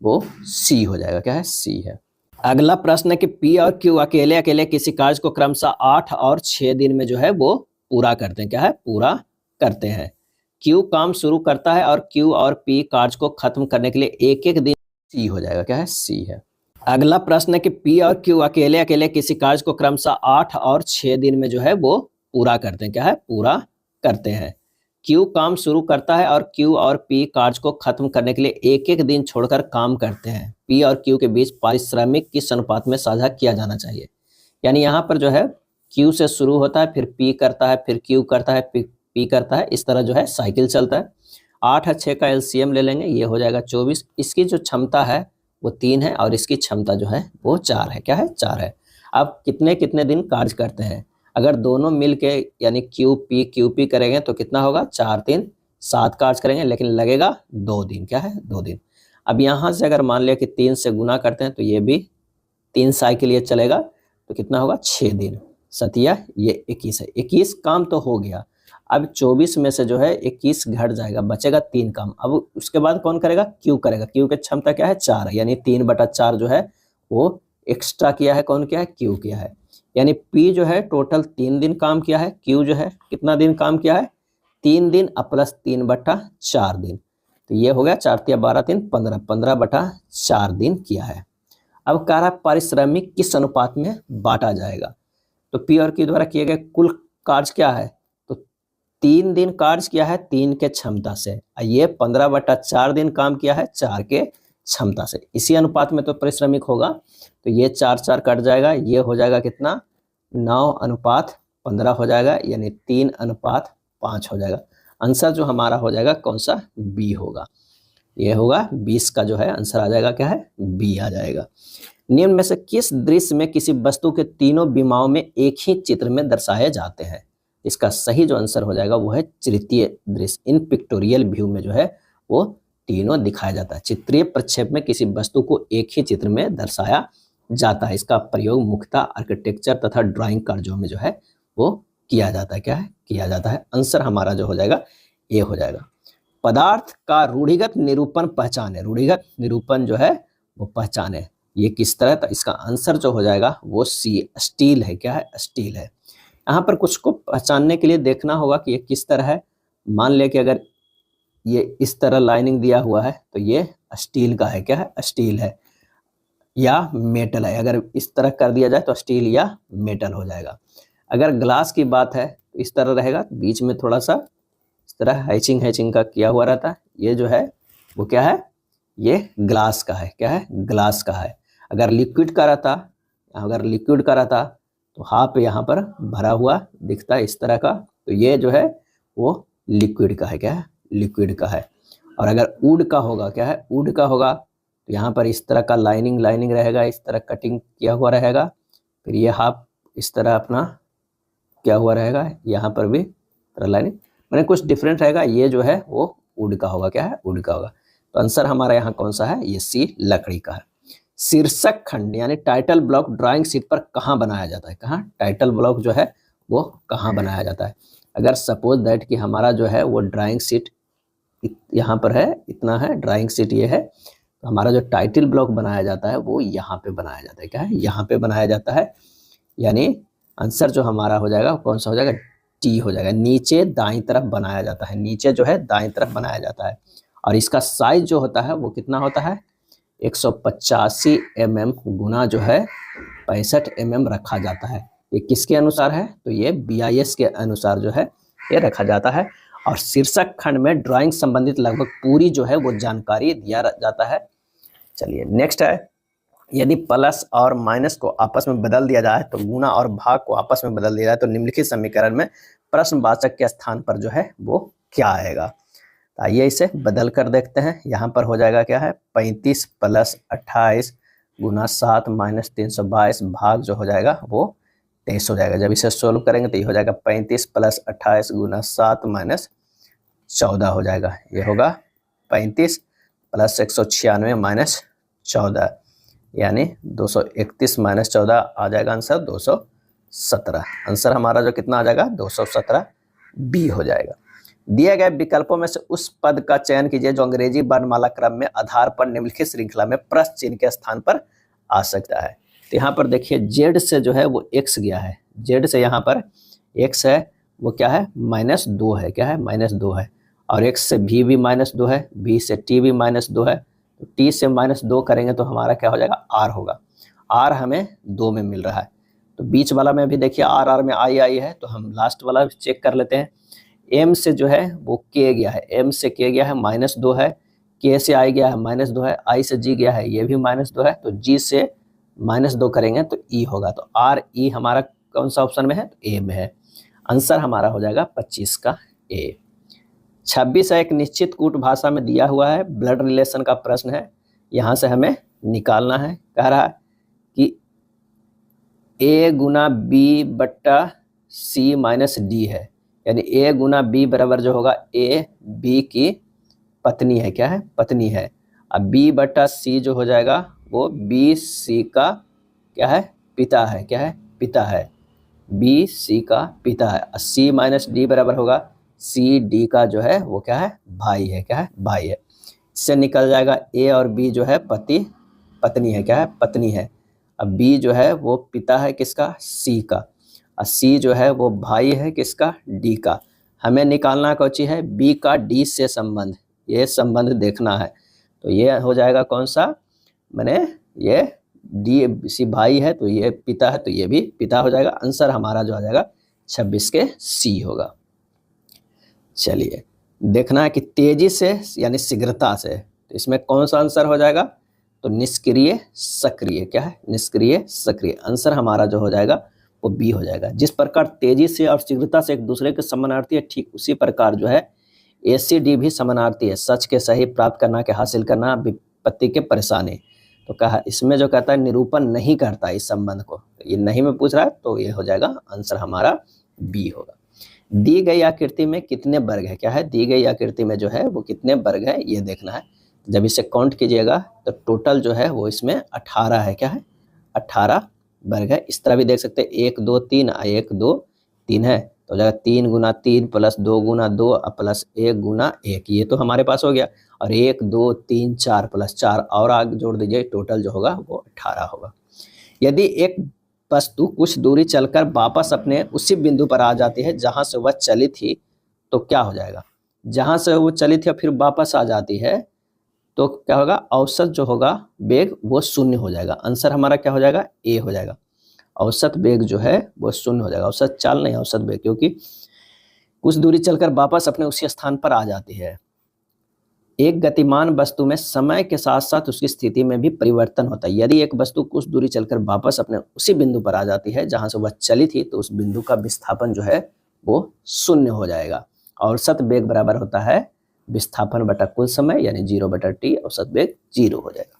वो सी हो जाएगा। क्या है, सी है। अगला प्रश्न है कि पी और क्यू अकेले अकेले किसी कार्य को क्रमशः 8 और 6 दिन में जो है वो पूरा करते हैं। क्या है, पूरा करते हैं। क्यू काम शुरू करता है और क्यू और पी कार्य को खत्म करने के लिए एक एक दिन सी हो जाएगा, क्या है, सी है। अगला प्रश्न है कि पी और क्यू अकेले अकेले किसी कार्य को क्रमशः 8 और 6 दिन में जो है वो पूरा करते हैं, क्या है, पूरा करते हैं। क्यू काम शुरू करता है और क्यू और पी कार्य को खत्म करने के लिए एक एक दिन छोड़कर काम करते हैं। पी और क्यू के बीच पारिश्रमिक किस अनुपात में साझा किया जाना चाहिए। यानी यहाँ पर जो है क्यू से शुरू होता है, फिर पी करता है, फिर क्यू करता है, फिर पी करता है, इस तरह जो है साइकिल चलता है। 8 और 6 का एलसीएम ले लेंगे, ये हो जाएगा 24। इसकी जो क्षमता है वो 3 है और इसकी क्षमता जो है वो 4 है, क्या है, 4 है। अब कितने कितने दिन कार्य करते हैं, अगर दोनों मिल के यानी क्यू पी करेंगे तो कितना होगा, 4 3 7 कार्य करेंगे, लेकिन लगेगा 2 दिन, क्या है, 2 दिन। अब यहाँ से अगर मान लिया कि 3 से गुना करते हैं तो ये भी 3 साइकिल ये चलेगा, तो कितना होगा, 6 दिन। सतिया ये 21 है, 21 काम तो हो गया। अब 24 में से जो है 21 घट जाएगा, बचेगा 3 काम। अब उसके बाद कौन करेगा, क्यू करेगा। क्यू की क्षमता क्या है, 4 है, यानी 3/4 जो है वो एक्स्ट्रा किया है, कौन किया है, क्यू किया है। यानी पी जो है टोटल 3 दिन काम किया है, क्यू जो है कितना दिन काम किया है, 3 दिन प्लस 3/4 दिन। तो ये हो गया 4 × 12 3 15, 15/4 दिन किया है। अब कह रहा है पारिश्रमिक किस अनुपात में बांटा जाएगा। तो पी और क्यू द्वारा किए गए कुल कार्य क्या है, तो 3 दिन कार्य किया है 3 के क्षमता से, ये 15/4 दिन काम किया है 4 के क्षमता से। इसी अनुपात में तो पारिश्रमिक होगा, तो ये 4 4 कट जाएगा, ये हो जाएगा कितना, 9:15 हो जाएगा, यानी 3:5 हो जाएगा। आंसर जो हमारा हो जाएगा कौन सा, बी होगा। ये होगा 20 का जो है आंसर आ जाएगा, क्या है, बी आ जाएगा। निम्न में से किस दृश्य में किसी वस्तु के तीनों विमाओं में एक ही चित्र में दर्शाए जाते हैं। इसका सही जो आंसर हो जाएगा वो है तृतीय दृश्य। इन पिक्टोरियल व्यू में जो है वो तीनों दिखाया जाता है। चित्रीय प्रक्षेप में किसी वस्तु को एक ही चित्र में दर्शाया जाता है। इसका प्रयोग मुख्यतः आर्किटेक्चर तथा ड्राइंग कार्यों में जो है वो किया जाता है, क्या है, किया जाता है। आंसर हमारा जो हो जाएगा ये हो जाएगा। पदार्थ का रूढ़िगत निरूपण पहचाने, रूढ़िगत निरूपण जो है वो पहचाने, ये किस तरह, तो इसका आंसर जो हो जाएगा वो सी, स्टील है, क्या है, स्टील है। यहाँ पर कुछ को पहचानने के लिए देखना होगा कि ये किस तरह है। मान ले कि अगर ये इस तरह लाइनिंग दिया हुआ है तो ये स्टील का है, क्या है, स्टील है या मेटल है। अगर इस तरह कर दिया जाए तो स्टील या मेटल हो जाएगा। अगर ग्लास की बात है तो इस तरह रहेगा, बीच में थोड़ा सा इस तरह हैचिंग का किया हुआ रहता है। ये जो है वो क्या है, ये ग्लास का है, क्या है, ग्लास का है। अगर लिक्विड का रहता तो हाफ यहाँ पर भरा हुआ दिखता है इस तरह का, तो ये जो है वो लिक्विड का है, क्या है, लिक्विड का है। और अगर वुड का होगा, क्या है, वुड का होगा, तो यहाँ पर इस तरह का लाइनिंग रहेगा, इस तरह कटिंग किया हुआ रहेगा। फिर ये हाफ इस तरह अपना क्या हुआ रहेगा, यहाँ पर भी तरह लाइनिंग, मैंने कुछ डिफरेंट रहेगा। ये जो है वो वुड का होगा, क्या है, वुड का होगा। तो आंसर हमारा यहाँ कौन सा है, ये सी, लकड़ी का है। शीर्षक खंड यानी टाइटल ब्लॉक ड्राइंग शीट पर कहाँ बनाया जाता है, कहाँ टाइटल ब्लॉक जो है वो कहाँ बनाया जाता है। अगर सपोज दैट कि हमारा जो है वो ड्राइंग शीट यहाँ पर है, इतना है ड्राइंग शीट ये है, तो हमारा जो टाइटल ब्लॉक बनाया जाता है वो यहाँ पे बनाया जाता है, क्या है, यहाँ पे बनाया जाता है। यानी आंसर जो हमारा हो जाएगा कौन सा हो जाएगा, टी हो जाएगा। नीचे दाईं तरफ बनाया जाता है, नीचे जो है दाईं तरफ बनाया जाता है। और इसका साइज जो होता है वो कितना होता है, 185 mm गुना जो है 65 mm रखा जाता है। ये किसके अनुसार है, तो ये BIS के अनुसार जो है ये रखा जाता है। और शीर्षक खंड में ड्राइंग संबंधित लगभग पूरी जो है वो जानकारी दिया जाता है। चलिए नेक्स्ट है, यदि प्लस और माइनस को आपस में बदल दिया जाए तो गुना और भाग को आपस में बदल दिया जाए तो निम्नलिखित समीकरण में प्रश्नवाचक के स्थान पर जो है वो क्या आएगा। तो आइए इसे बदल कर देखते हैं। यहाँ पर हो जाएगा क्या है, 35 + 28 गुना 7 - 322 भाग जो हो जाएगा वो 23 हो जाएगा। जब इसे सोल्व करेंगे तो ये हो जाएगा 35 + 28 गुना 7 - 14 हो जाएगा। ये होगा 35 + 196 - 14 यानी 231 - 14 आ जाएगा आंसर 217। आंसर हमारा जो कितना आ जाएगा 217 बी हो जाएगा। दिए गए विकल्पों में से उस पद का चयन कीजिए जो अंग्रेजी वर्णमाला क्रम में आधार पर निम्नलिखित श्रृंखला में प्रश्न चिन्ह के स्थान पर आ सकता है। तो यहाँ पर देखिए जेड से जो है वो एक्स गया है, जेड से यहाँ पर एक्स है वो क्या है -2 है, क्या है -2 है। और एक्स से भी -2 है, बी से टी भी -2 है, तो t से -2 करेंगे तो हमारा क्या हो जाएगा, r होगा। r हमें 2 में मिल रहा है, तो बीच वाला में भी देखिए r में i है, तो हम लास्ट वाला चेक कर लेते हैं। m से जो है वो k गया है, m से k गया है -2 है, k से i गया है -2 है, i से g गया है ये भी -2 है, तो g से -2 करेंगे तो e होगा। तो r e हमारा कौन सा ऑप्शन में है, तो a में है। आंसर हमारा हो जाएगा 25 का a। 26 है, एक निश्चित कूट भाषा में दिया हुआ है, ब्लड रिलेशन का प्रश्न है, यहाँ से हमें निकालना है। कह रहा है कि a गुना b बट्टा c माइनस d है, यानी a गुना b बराबर जो होगा a b की पत्नी है, क्या है, पत्नी है। अब b बट्टा c जो हो जाएगा वो b c का क्या है, पिता है, क्या है, पिता है, b c का पिता है। c माइनस d बराबर होगा c d का जो है वो क्या है, भाई है, क्या है, भाई है। इससे निकल जाएगा a और b जो है पति पत्नी है, क्या है, पत्नी है। अब b जो है वो पिता है किसका, c का, और c जो है वो भाई है किसका, d का। हमें निकालना कौन सी है, b का d से संबंध, ये संबंध देखना है। तो ये हो जाएगा कौन सा, मैंने ये d c भाई है तो ये पिता है, तो ये भी पिता हो जाएगा। आंसर हमारा जो आ जाएगा 26 के c होगा। चलिए देखना है कि तेजी से यानी शीघ्रता से, तो इसमें कौन सा आंसर हो जाएगा, तो निष्क्रिय सक्रिय, क्या है, निष्क्रिय सक्रिय। आंसर हमारा जो हो जाएगा वो बी हो जाएगा। जिस प्रकार तेजी से और शीघ्रता से एक दूसरे के समानार्थी है, ठीक उसी प्रकार जो है ACD भी समानार्थी है। सच के सही प्राप्त करना के हासिल करना, विपत्ति के परेशानी। तो कहा इसमें जो कहता है निरूपण नहीं करता इस संबंध को, ये नहीं में पूछ रहा है, तो ये हो जाएगा आंसर हमारा बी होगा। दी गई आकृति में कितने वर्ग है, क्या है, दी गई आकृति में जो है वो कितने वर्ग है ये देखना है। जब इसे काउंट कीजिएगा तो टोटल जो है वो इसमें 18 है, क्या है, 18 वर्ग है। इस तरह भी देख सकते हैं 1 2 3 1 2 3 है, तो हो जाएगा 3 गुना 3 प्लस 2 गुना 2 प्लस 1 गुना 1, ये तो हमारे पास हो गया। और 1 2 3 4 प्लस 4 और आगे जोड़ दीजिए, टोटल जो होगा वो 18 होगा। यदि एक वस्तु कुछ दूरी चलकर वापस अपने उसी बिंदु पर आ जाती है जहां से वह चली थी, तो क्या हो जाएगा, जहां से वो चली थी और फिर वापस आ जाती है तो क्या होगा, औसत जो होगा वेग वो 0 हो जाएगा। आंसर हमारा क्या हो जाएगा, ए हो जाएगा। औसत वेग जो है वो 0 हो जाएगा, औसत चाल नहीं, औसत वेग, क्योंकि कुछ दूरी चलकर वापस अपने उसी स्थान पर आ जाती है। एक गतिमान वस्तु में समय के साथ साथ उसकी स्थिति में भी परिवर्तन होता है। यदि एक वस्तु कुछ दूरी चलकर वापस अपने उसी बिंदु पर आ जाती है जहां से वह चली थी, तो उस बिंदु का विस्थापन जो है वो 0 हो जाएगा। औसत वेग बराबर होता है विस्थापन बटा कुल समय, यानी 0/t, औसत वेग 0 हो जाएगा।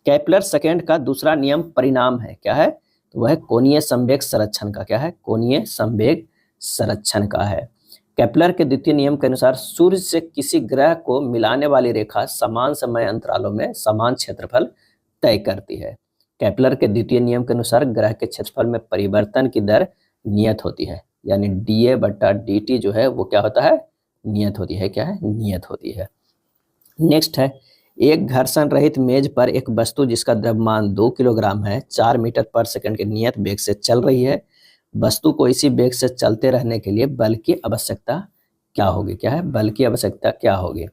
केपलर सेकेंड का दूसरा नियम परिणाम है, क्या है, तो वह कोणीय संवेग संरक्षण का, क्या है, कोणीय संवेग संरक्षण का है। केपलर के द्वितीय नियम के अनुसार सूर्य से किसी ग्रह को मिलाने वाली रेखा समान समय अंतरालों में समान क्षेत्रफल तय करती है। केपलर के द्वितीय नियम के अनुसार ग्रह के क्षेत्रफल में परिवर्तन की दर नियत होती है, यानी dA/dt जो है वो क्या होता है, नियत होती है, क्या है, नियत होती है। नेक्स्ट है, एक घर्षण रहित मेज पर एक वस्तु जिसका द्रव्यमान 2 किलोग्राम है 4 मीटर पर सेकंड के नियत वेग से चल रही है। वस्तु को इसी वेग से चलते रहने के लिए बल की आवश्यकता क्या होगी, क्या है, बल की आवश्यकता क्या होगी,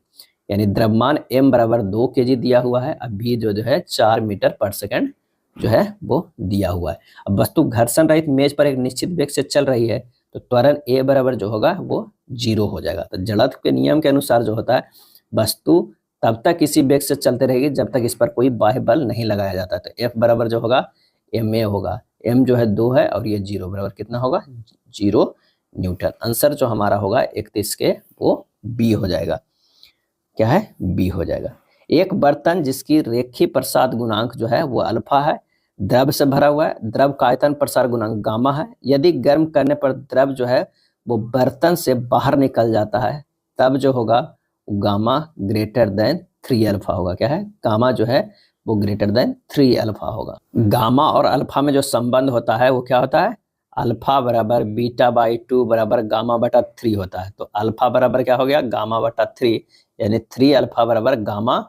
यानी द्रव्यमान m बराबर 2 kg दिया हुआ है, अभी जो है 4 मीटर पर सेकंड जो है वो दिया हुआ है। अब वस्तु घर्षण रहित मेज पर एक निश्चित वेग से चल रही है, तो त्वरण a बराबर जो होगा वो 0 हो जाएगा। तो जड़त्व के नियम के अनुसार जो होता है, वस्तु तब तक इसी वेग से चलते रहेगी जब तक इस पर कोई बाह्य बल नहीं लगाया जाता। तो F बराबर जो होगा ma होगा, m जो है 2 है और ये 0 बराबर कितना होगा, 0 न्यूटन। आंसर जो हमारा होगा 31 के वो बी हो जाएगा, क्या है, बी हो जाएगा। एक बर्तन जिसकी रेखीय प्रसाद गुणांक जो है वो अल्फा है, द्रव से भरा हुआ है, द्रव का आयतन प्रसार गुणांक गामा है। यदि गर्म करने पर द्रव जो है वो बर्तन से बाहर निकल जाता है, तब जो होगा गामा ग्रेटर देन 3 अल्फा होगा, क्या है, गामा जो है वो ग्रेटर देन 3 अल्फा होगा। गामा और अल्फा में जो संबंध होता है वो क्या होता है, अल्फा बराबर β/2 बराबर गामा/3 होता है। तो अल्फा बराबर क्या हो गया, गामा/3, यानी 3 अल्फा बराबर गामा।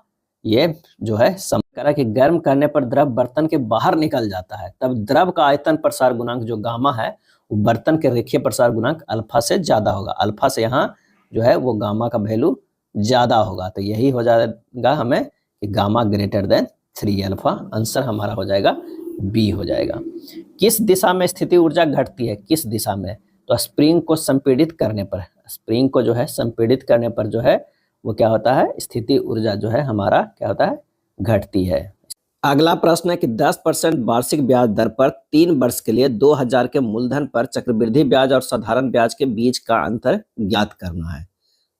ये जो है करा कि गर्म करने पर द्रव बर्तन के बाहर निकल जाता है, तब द्रव का आयतन प्रसार गुणांक जो गामा है वो बर्तन के रेखीय प्रसार गुणांक अल्फा से ज्यादा होगा। अल्फा से यहाँ जो है वो गामा का वैल्यू ज्यादा होगा, तो यही हो जाएगा हमें कि gamma greater than 3 alpha. Answer हमारा हो जाएगा बी हो जाएगा। किस दिशा में स्थिति ऊर्जा घटती है, किस दिशा में? तो स्प्रिंग को संपीड़ित करने पर, स्प्रिंग को जो है संपीड़ित करने पर जो है वो क्या होता है, स्थिति ऊर्जा जो है हमारा क्या होता है, घटती है। अगला प्रश्न है कि 10% वार्षिक ब्याज दर पर 3 वर्ष के लिए 2000 के मूलधन पर चक्रवृद्धि ब्याज और साधारण ब्याज के बीच का अंतर ज्ञात करना है।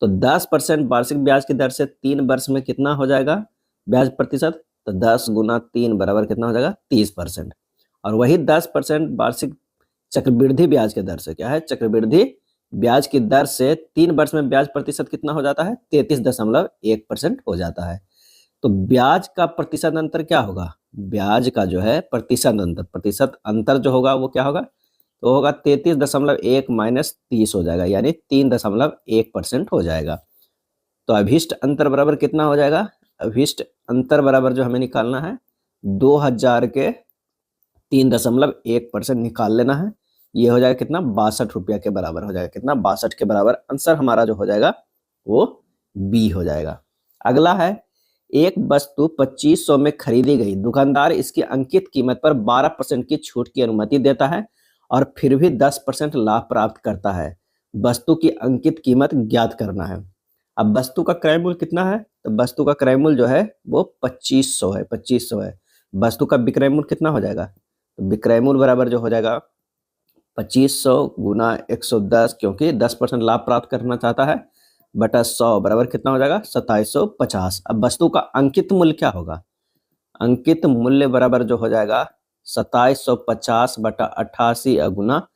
तो 10% वार्षिक ब्याज की दर से 3 वर्ष में कितना हो जाएगा ब्याज प्रतिशत? तो 10 गुना 3 बराबर कितना हो जाएगा, 30%। और वही 10% वार्षिक चक्रवृद्धि ब्याज की दर से क्या है, चक्रवृद्धि ब्याज की दर से 3 वर्ष में ब्याज प्रतिशत कितना हो जाता है, 33.1% हो जाता है। तो ब्याज का प्रतिशत अंतर क्या होगा, ब्याज का जो है प्रतिशत अंतर जो होगा वो क्या होगा, तो होगा 33.1 माइनस 30 हो जाएगा, यानी 3.1% हो जाएगा। तो अभिष्ट अंतर बराबर कितना हो जाएगा, अभिष्ट अंतर बराबर जो हमें निकालना है 2000 के 3.1% निकाल लेना है। ये हो जाएगा कितना, 62 रुपया के बराबर हो जाएगा, कितना, 62 के बराबर। आंसर हमारा जो हो जाएगा वो बी हो जाएगा। अगला है, एक वस्तु 2500 में खरीदी गई, दुकानदार इसकी अंकित कीमत पर 12% की छूट की अनुमति देता है और फिर भी 10% लाभ प्राप्त करता है। वस्तु की अंकित कीमत ज्ञात करना है। अब वस्तु का क्रय मूल्य कितना है, तो वस्तु का क्रय मूल्य जो है वो 2500 है, 2500 है। वस्तु का विक्रय मूल्य कितना हो जाएगा, तो विक्रय मूल्य बराबर जो हो जाएगा 2500 गुना 110, क्योंकि 10% लाभ प्राप्त करना चाहता है, बटा 100 बराबर कितना हो जाएगा 2750। अब वस्तु का अंकित मूल्य क्या होगा, अंकित मूल्य बराबर जो हो जाएगा 2750 बटा 88 गुना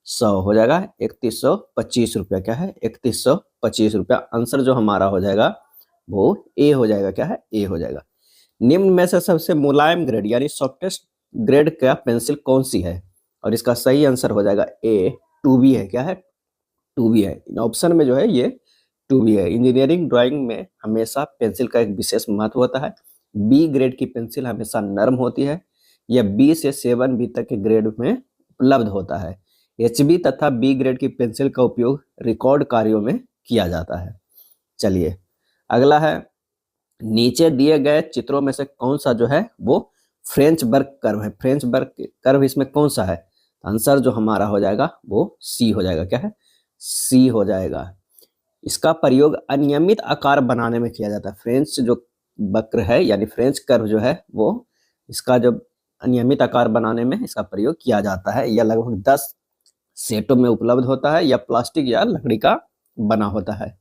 100 हो जाएगा 3125 रुपया, क्या है 3125 रुपया। आंसर जो हमारा हो जाएगा वो ए हो जाएगा, क्या है ए हो जाएगा। निम्न में से सबसे मुलायम ग्रेड यानी सॉफ्टेस्ट ग्रेड का पेंसिल कौन सी है, और इसका सही आंसर हो जाएगा ए 2B है, क्या है 2B है। ऑप्शन में जो है ये 2B है। इंजीनियरिंग ड्राइंग में हमेशा पेंसिल का एक विशेष महत्व होता है। बी ग्रेड की पेंसिल हमेशा नर्म होती है, यह बी से 7B तक के ग्रेड में उपलब्ध होता है। HB तथा बी ग्रेड की पेंसिल का उपयोग रिकॉर्ड कार्यों में किया जाता है। चलिए अगला है, नीचे दिए गए चित्रों में से कौन सा जो है वो फ्रेंच बर्ग कर्व है, फ्रेंच बर्ग कर्व इसमें कौन सा है, आंसर जो हमारा हो जाएगा वो सी हो जाएगा, क्या है सी हो जाएगा। इसका प्रयोग अनियमित आकार बनाने में किया जाता है। फ्रेंच जो वक्र है यानी फ्रेंच कर्व जो है वो इसका जो अनियमित आकार बनाने में इसका प्रयोग किया जाता है। यह लगभग 10 सेटों में उपलब्ध होता है, या प्लास्टिक या लकड़ी का बना होता है।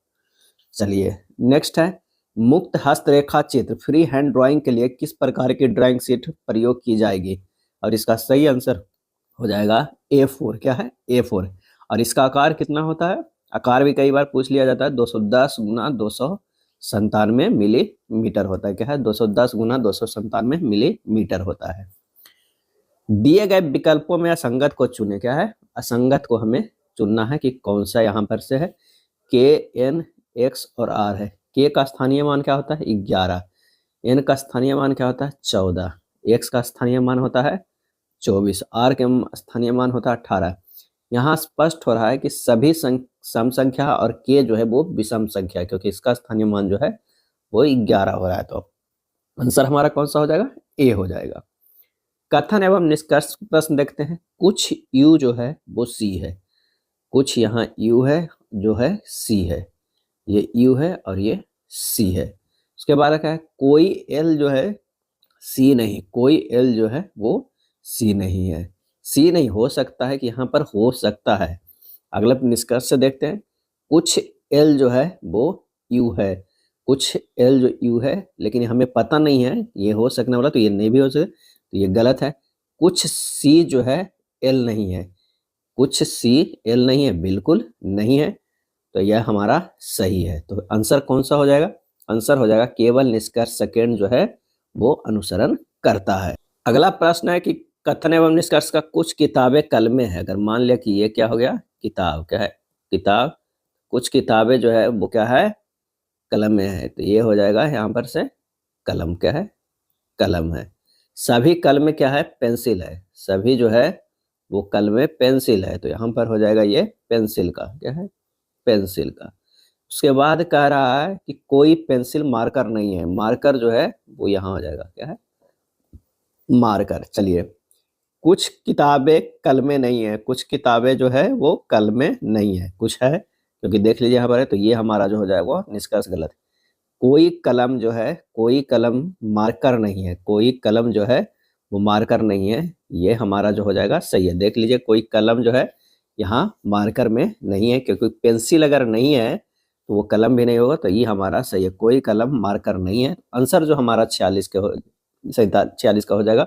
चलिए नेक्स्ट है, मुक्त हस्तरेखा चित्र फ्री हैंड ड्राइंग के लिए किस प्रकार की ड्राइंग शीट प्रयोग की जाएगी, और इसका सही आंसर हो जाएगा A4, क्या है A4। और इसका आकार कितना होता है, आकार भी कई बार पूछ लिया जाता है, 210 गुना 297 मिलीमीटर होता है, क्या है 210 गुना 297 मिलीमीटर होता है। दिए गए विकल्पों में असंगत को चुने, क्या है असंगत को हमें चुनना है कि कौन सा यहाँ पर से है। K, N, X और R है। K का स्थानीय मान क्या होता है 11, N का स्थानीय मान क्या होता है 14, X का स्थानीय मान होता है 24, R के स्थानीय मान होता है 18। यहाँ स्पष्ट हो रहा है कि सभी सम संख्या और K जो है वो विषम संख्या है, क्योंकि इसका स्थानीय मान जो है वो 11 हो रहा है। तो आंसर हमारा कौन सा हो जाएगा, ए हो जाएगा। कथन एवं निष्कर्ष प्रश्न देखते हैं। कुछ U जो है वो C है, कुछ यहाँ U है जो है C है, ये U है और ये C है। उसके बाद क्या है, कोई L जो है C नहीं, कोई L जो है वो C नहीं है। C नहीं हो सकता है कि यहाँ पर हो सकता है। अगला निष्कर्ष से देखते हैं। कुछ L जो है वो U है, कुछ L जो U है, लेकिन हमें पता नहीं है, ये हो सकने वाला, तो ये नहीं भी हो सकता, तो ये गलत है। कुछ C जो है L नहीं है, कुछ C L नहीं है, बिल्कुल नहीं है, तो यह हमारा सही है। तो आंसर कौन सा हो जाएगा, आंसर हो जाएगा केवल निष्कर्ष सेकंड जो है वो अनुसरण करता है। अगला प्रश्न है कि कथन एवं निष्कर्ष का कुछ किताबें कलमें है। अगर मान लिया कि ये क्या हो गया, किताब, क्या है किताब, कुछ किताबें जो है वो क्या है कलम में है, तो ये हो जाएगा यहाँ पर से कलम, क्या है कलम है। सभी कलम क्या है पेंसिल है, सभी जो है वो कलम पेंसिल है, तो यहाँ पर हो जाएगा ये पेंसिल का, क्या है पेंसिल का। उसके बाद कह रहा है कि कोई पेंसिल मार्कर नहीं है, मार्कर जो है वो यहाँ हो जाएगा, क्या है, मार्कर। चलिए, कुछ किताबें कलमें नहीं है, कुछ किताबें जो है वो कलमें नहीं है, कुछ है, क्योंकि देख लीजिए यहाँ पर है, तो ये हमारा जो हो जाएगा वो निष्कर्ष गलत है। कोई कलम जो है, कोई कलम मार्कर नहीं है, कोई कलम जो है वो मार्कर नहीं है, ये हमारा जो हो जाएगा सही है। देख लीजिए, कोई कलम जो है यहाँ मार्कर में नहीं है, क्योंकि पेंसिल अगर नहीं है तो वो कलम भी नहीं होगा, तो ये हमारा सही है, कोई कलम मार्कर नहीं है। आंसर जो हमारा 46 का हो जाएगा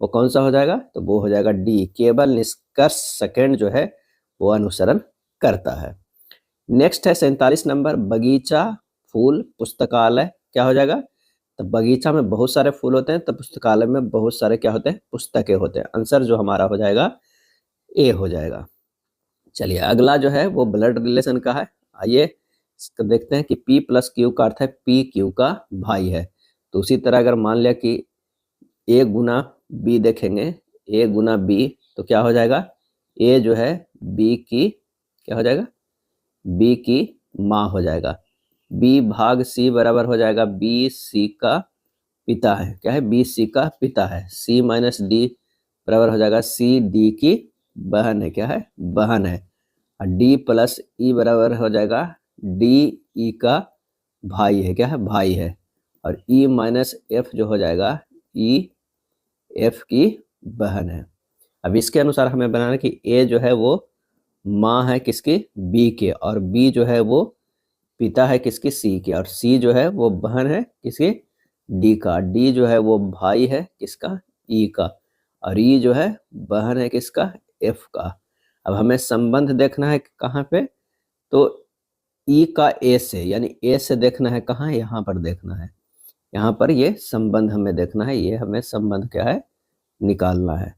वो कौन सा हो जाएगा, तो वो हो जाएगा डी, केवल निष्कर्ष सेकंड जो है वो अनुसरण करता है। नेक्स्ट है 47 नंबर, बगीचा, फूल, पुस्तकालय, क्या हो जाएगा, तो बगीचा में बहुत सारे फूल होते हैं, तो पुस्तकालय में बहुत सारे क्या होते हैं, पुस्तकें होते हैं। आंसर जो हमारा हो जाएगा ए हो जाएगा। चलिए, अगला जो है वो ब्लड रिलेशन का है। आइए इसको देखते हैं कि P प्लस क्यू का अर्थ है P क्यू का भाई है। तो उसी तरह अगर मान लिया कि A गुना B देखेंगे, A गुना B, तो क्या हो जाएगा, A जो है B की क्या हो जाएगा, B की माँ हो जाएगा। B भाग C बराबर हो जाएगा B C का पिता है, क्या है, B C का पिता है। C माइनस D बराबर हो जाएगा C D की बहन है, क्या है, बहन है। और D प्लस E बराबर हो जाएगा D E का भाई है, क्या है, भाई है। और E माइनस F जो हो जाएगा E F की बहन है। अब इसके अनुसार हमें बनाना कि A जो है वो माँ है किसकी, B के, और B जो है वो पिता है किसकी, C के, और C जो है वो बहन है किसकी, D का। D जो है वो भाई है किसका, E का, और E जो है बहन है किसका, F का। अब हमें संबंध देखना है कहाँ पे, तो E का A से, यानी A से देखना है कहाँ, यहाँ पर देखना है, यहाँ पर ये संबंध हमें देखना है, ये हमें संबंध क्या है, निकालना है।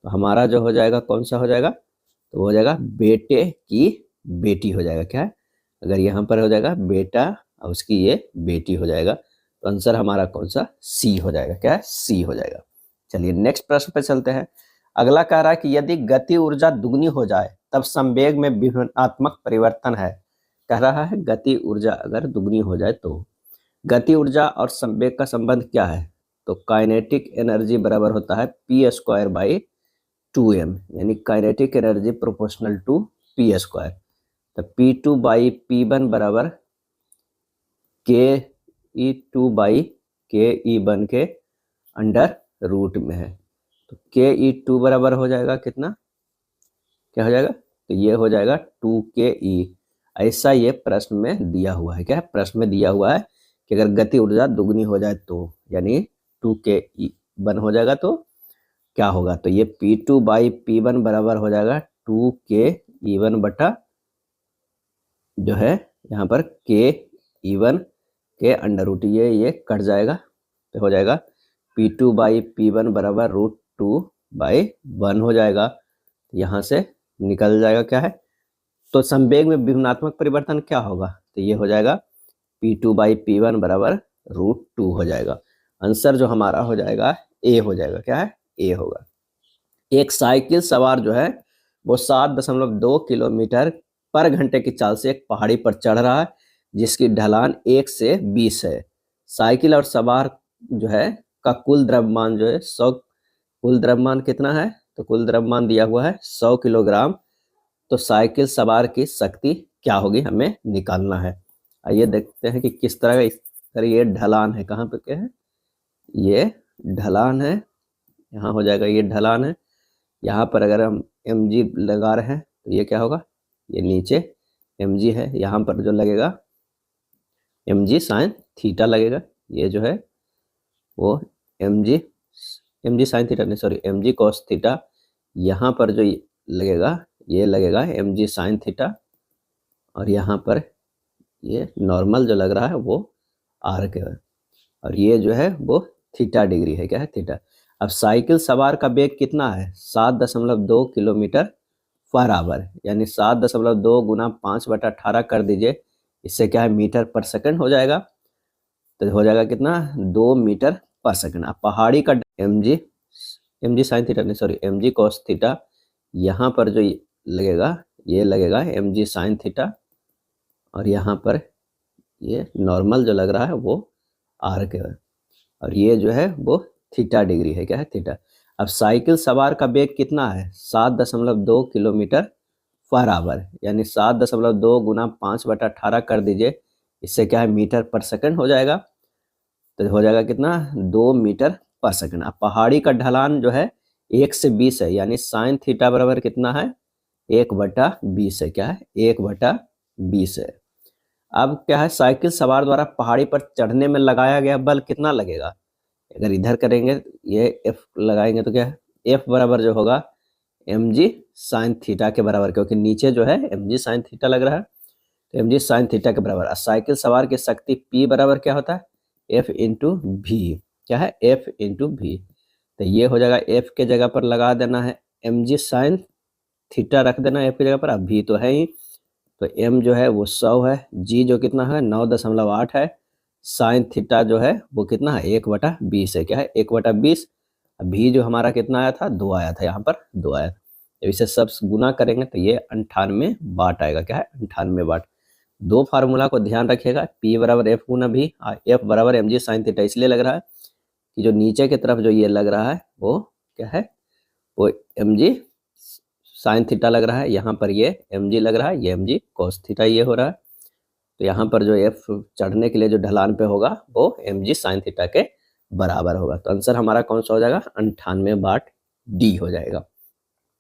तो हमारा जो हो जाएगा कौन सा हो जाएगा, तो हो जाएगा बेटे की बेटी हो जाएगा, क्या है, अगर यहाँ पर हो जाएगा बेटा और उसकी ये बेटी हो जाएगा, तो आंसर हमारा कौन सा, सी हो जाएगा, क्या है, सी हो जाएगा। चलिए नेक्स्ट प्रश्न पे चलते हैं। अगला कह रहा है कि यदि गति ऊर्जा दुगनी हो जाए तब संवेग में विभिन्नात्मक परिवर्तन है। कह रहा है गति ऊर्जा अगर दुगनी हो जाए तो, गति ऊर्जा और संवेग का संबंध क्या है, तो काइनेटिक एनर्जी बराबर होता है पी स्क्वायर बाई 2m, यानी kinetic energy proportional to P square. तो P2 बाई P1 बराबर KE2 बाई KE1 के अंडर रूट में है। तो KE2 बराबर हो जाएगा कितना, क्या हो जाएगा, तो ये हो जाएगा 2KE। ऐसा ये प्रश्न में दिया हुआ है, क्या है, प्रश्न में दिया हुआ है कि अगर गति ऊर्जा दुगनी हो जाए तो, यानी 2KE1 हो जाएगा तो क्या होगा, तो ये P2 बाई P1 बराबर हो जाएगा 2KE1 बटा जो है यहाँ पर KE1 के अंडर रूट, ये कट जाएगा, तो हो जाएगा P2 बाई P1 बराबर √2/1 हो जाएगा। यहाँ से निकल जाएगा क्या है, तो संवेग में विभिन्नात्मक परिवर्तन क्या होगा, तो ये हो जाएगा P2 बाई P1 बराबर √2 हो जाएगा। आंसर जो हमारा हो जाएगा ए हो जाएगा, क्या है, ए होगा। एक साइकिल सवार जो है वो 7.2 किलोमीटर पर घंटे की चाल से एक पहाड़ी पर चढ़ रहा है जिसकी ढलान 1 से 20 है। साइकिल और सवार जो है का कुल द्रव्यमान जो है 100, कुल द्रव्यमान कितना है, तो कुल द्रव्यमान दिया हुआ है 100 किलोग्राम। तो साइकिल सवार की शक्ति क्या होगी हमें निकालना है। आइए देखते हैं कि किस तरह का, इस तरह ये ढलान है, कहाँ पे क्या है, ये ढलान है, यहाँ हो जाएगा ये ढलान है। यहाँ पर अगर हम mg लगा रहे हैं तो ये क्या होगा, ये नीचे mg है, यहाँ पर जो लगेगा mg साइन थीटा लगेगा, ये जो है वो mg साइन थीटा नहीं, सॉरी mg कॉस थीटा। यहाँ पर जो लगेगा ये लगेगा mg साइन थीटा, और यहाँ पर ये नॉर्मल जो लग रहा है वो आर के है, और ये जो है वो थीटा डिग्री है, क्या है, थीटा। अब साइकिल सवार का वेग कितना है, 7.2 किलोमीटर पर आवर, यानी 7.2 गुना 5/18 कर दीजिए, इससे क्या है मीटर पर सेकंड हो जाएगा, तो हो जाएगा कितना, 2 मीटर पर सेकंड। अब पहाड़ी का mg साइन थीटा नहीं, सॉरी mg कॉस थीटा, यहाँ पर जो लगेगा ये लगेगा mg साइन थीटा, और यहाँ पर ये नॉर्मल जो लग रहा है वो आर्क है, और ये जो है वो थीटा डिग्री है, क्या है, थीटा। अब साइकिल सवार का वेग कितना है, 7.2 किलोमीटर पर आवर, यानी 7.2 गुना 5/18 कर दीजिए, इससे क्या है मीटर पर सेकंड हो जाएगा। तो हो जाएगा कितना, 2 मीटर पर सेकंड। अब पहाड़ी का ढलान जो है 1 से 20 है, यानी साइन थीटा बराबर कितना है, 1/20 है, क्या है, 1/20 है। अब क्या है, साइकिल सवार द्वारा पहाड़ी पर चढ़ने में लगाया गया बल कितना लगेगा। अगर इधर करेंगे ये एफ लगाएंगे तो क्या है, एफ बराबर जो होगा mg साइन थीटा के बराबर, क्योंकि नीचे जो है mg साइन थीटा लग रहा है, तो mg साइन थीटा के बराबर। साइकिल सवार की शक्ति P बराबर क्या होता है, F इंटू भी, क्या है, F इंटू भी। तो ये हो जाएगा, F के जगह पर लगा देना है mg साइन थीटा रख देना F की जगह पर, अब भी तो है ही, तो m जो है वो 100 है, g जो कितना है 9.8 है, साइन थीटा जो है वो कितना है 1/20 है, क्या है 1/20। भी जो हमारा कितना आया था, 2 आया था, यहाँ पर 2 आया था। जब इसे सब गुना करेंगे तो ये 98 वाट आएगा, क्या है 98 वाट। दो फार्मूला को ध्यान रखिएगा, P बराबर F गुना भी, F बराबर mg साइन थीटा, इसलिए लग रहा है कि जो नीचे की तरफ जो ये लग रहा है वो क्या है, वो mg साइन थीटा लग रहा है, यहाँ पर ये mg लग रहा है, ये mg cos थीटा ये हो रहा है। तो यहाँ पर जो F चढ़ने के लिए जो ढलान पे होगा वो mg साइन थीटा के बराबर होगा। तो आंसर हमारा कौन सा हो जाएगा, 98 वाट, डी हो जाएगा।